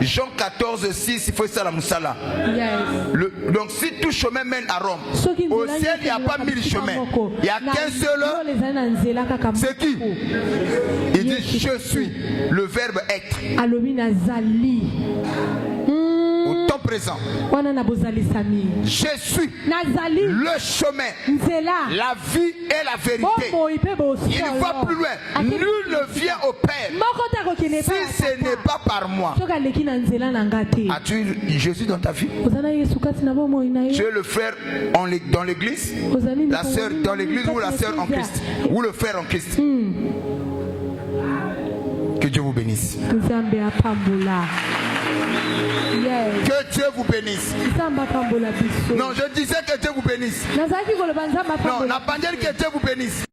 Jean 14:6, il faut ça la moussala. Donc si tout chemin mène à Rome, au ciel il n'y a pas 1000 chemins, il n'y a qu'un seul. C'est qui? Il dit je suis, le verbe être. Au temps présent, je suis le chemin, la vie et la vérité. Il va plus loin. Nul ne vient au Père si ce n'est pas par moi. As-tu Jésus dans ta vie? Tu es le frère dans l'église, la sœur dans l'église ou la sœur en Christ, ou le frère en Christ. Que Dieu vous bénisse. Que Dieu vous bénisse. Non, je disais que Dieu vous bénisse. Non, n'a pas dit que Dieu vous bénisse.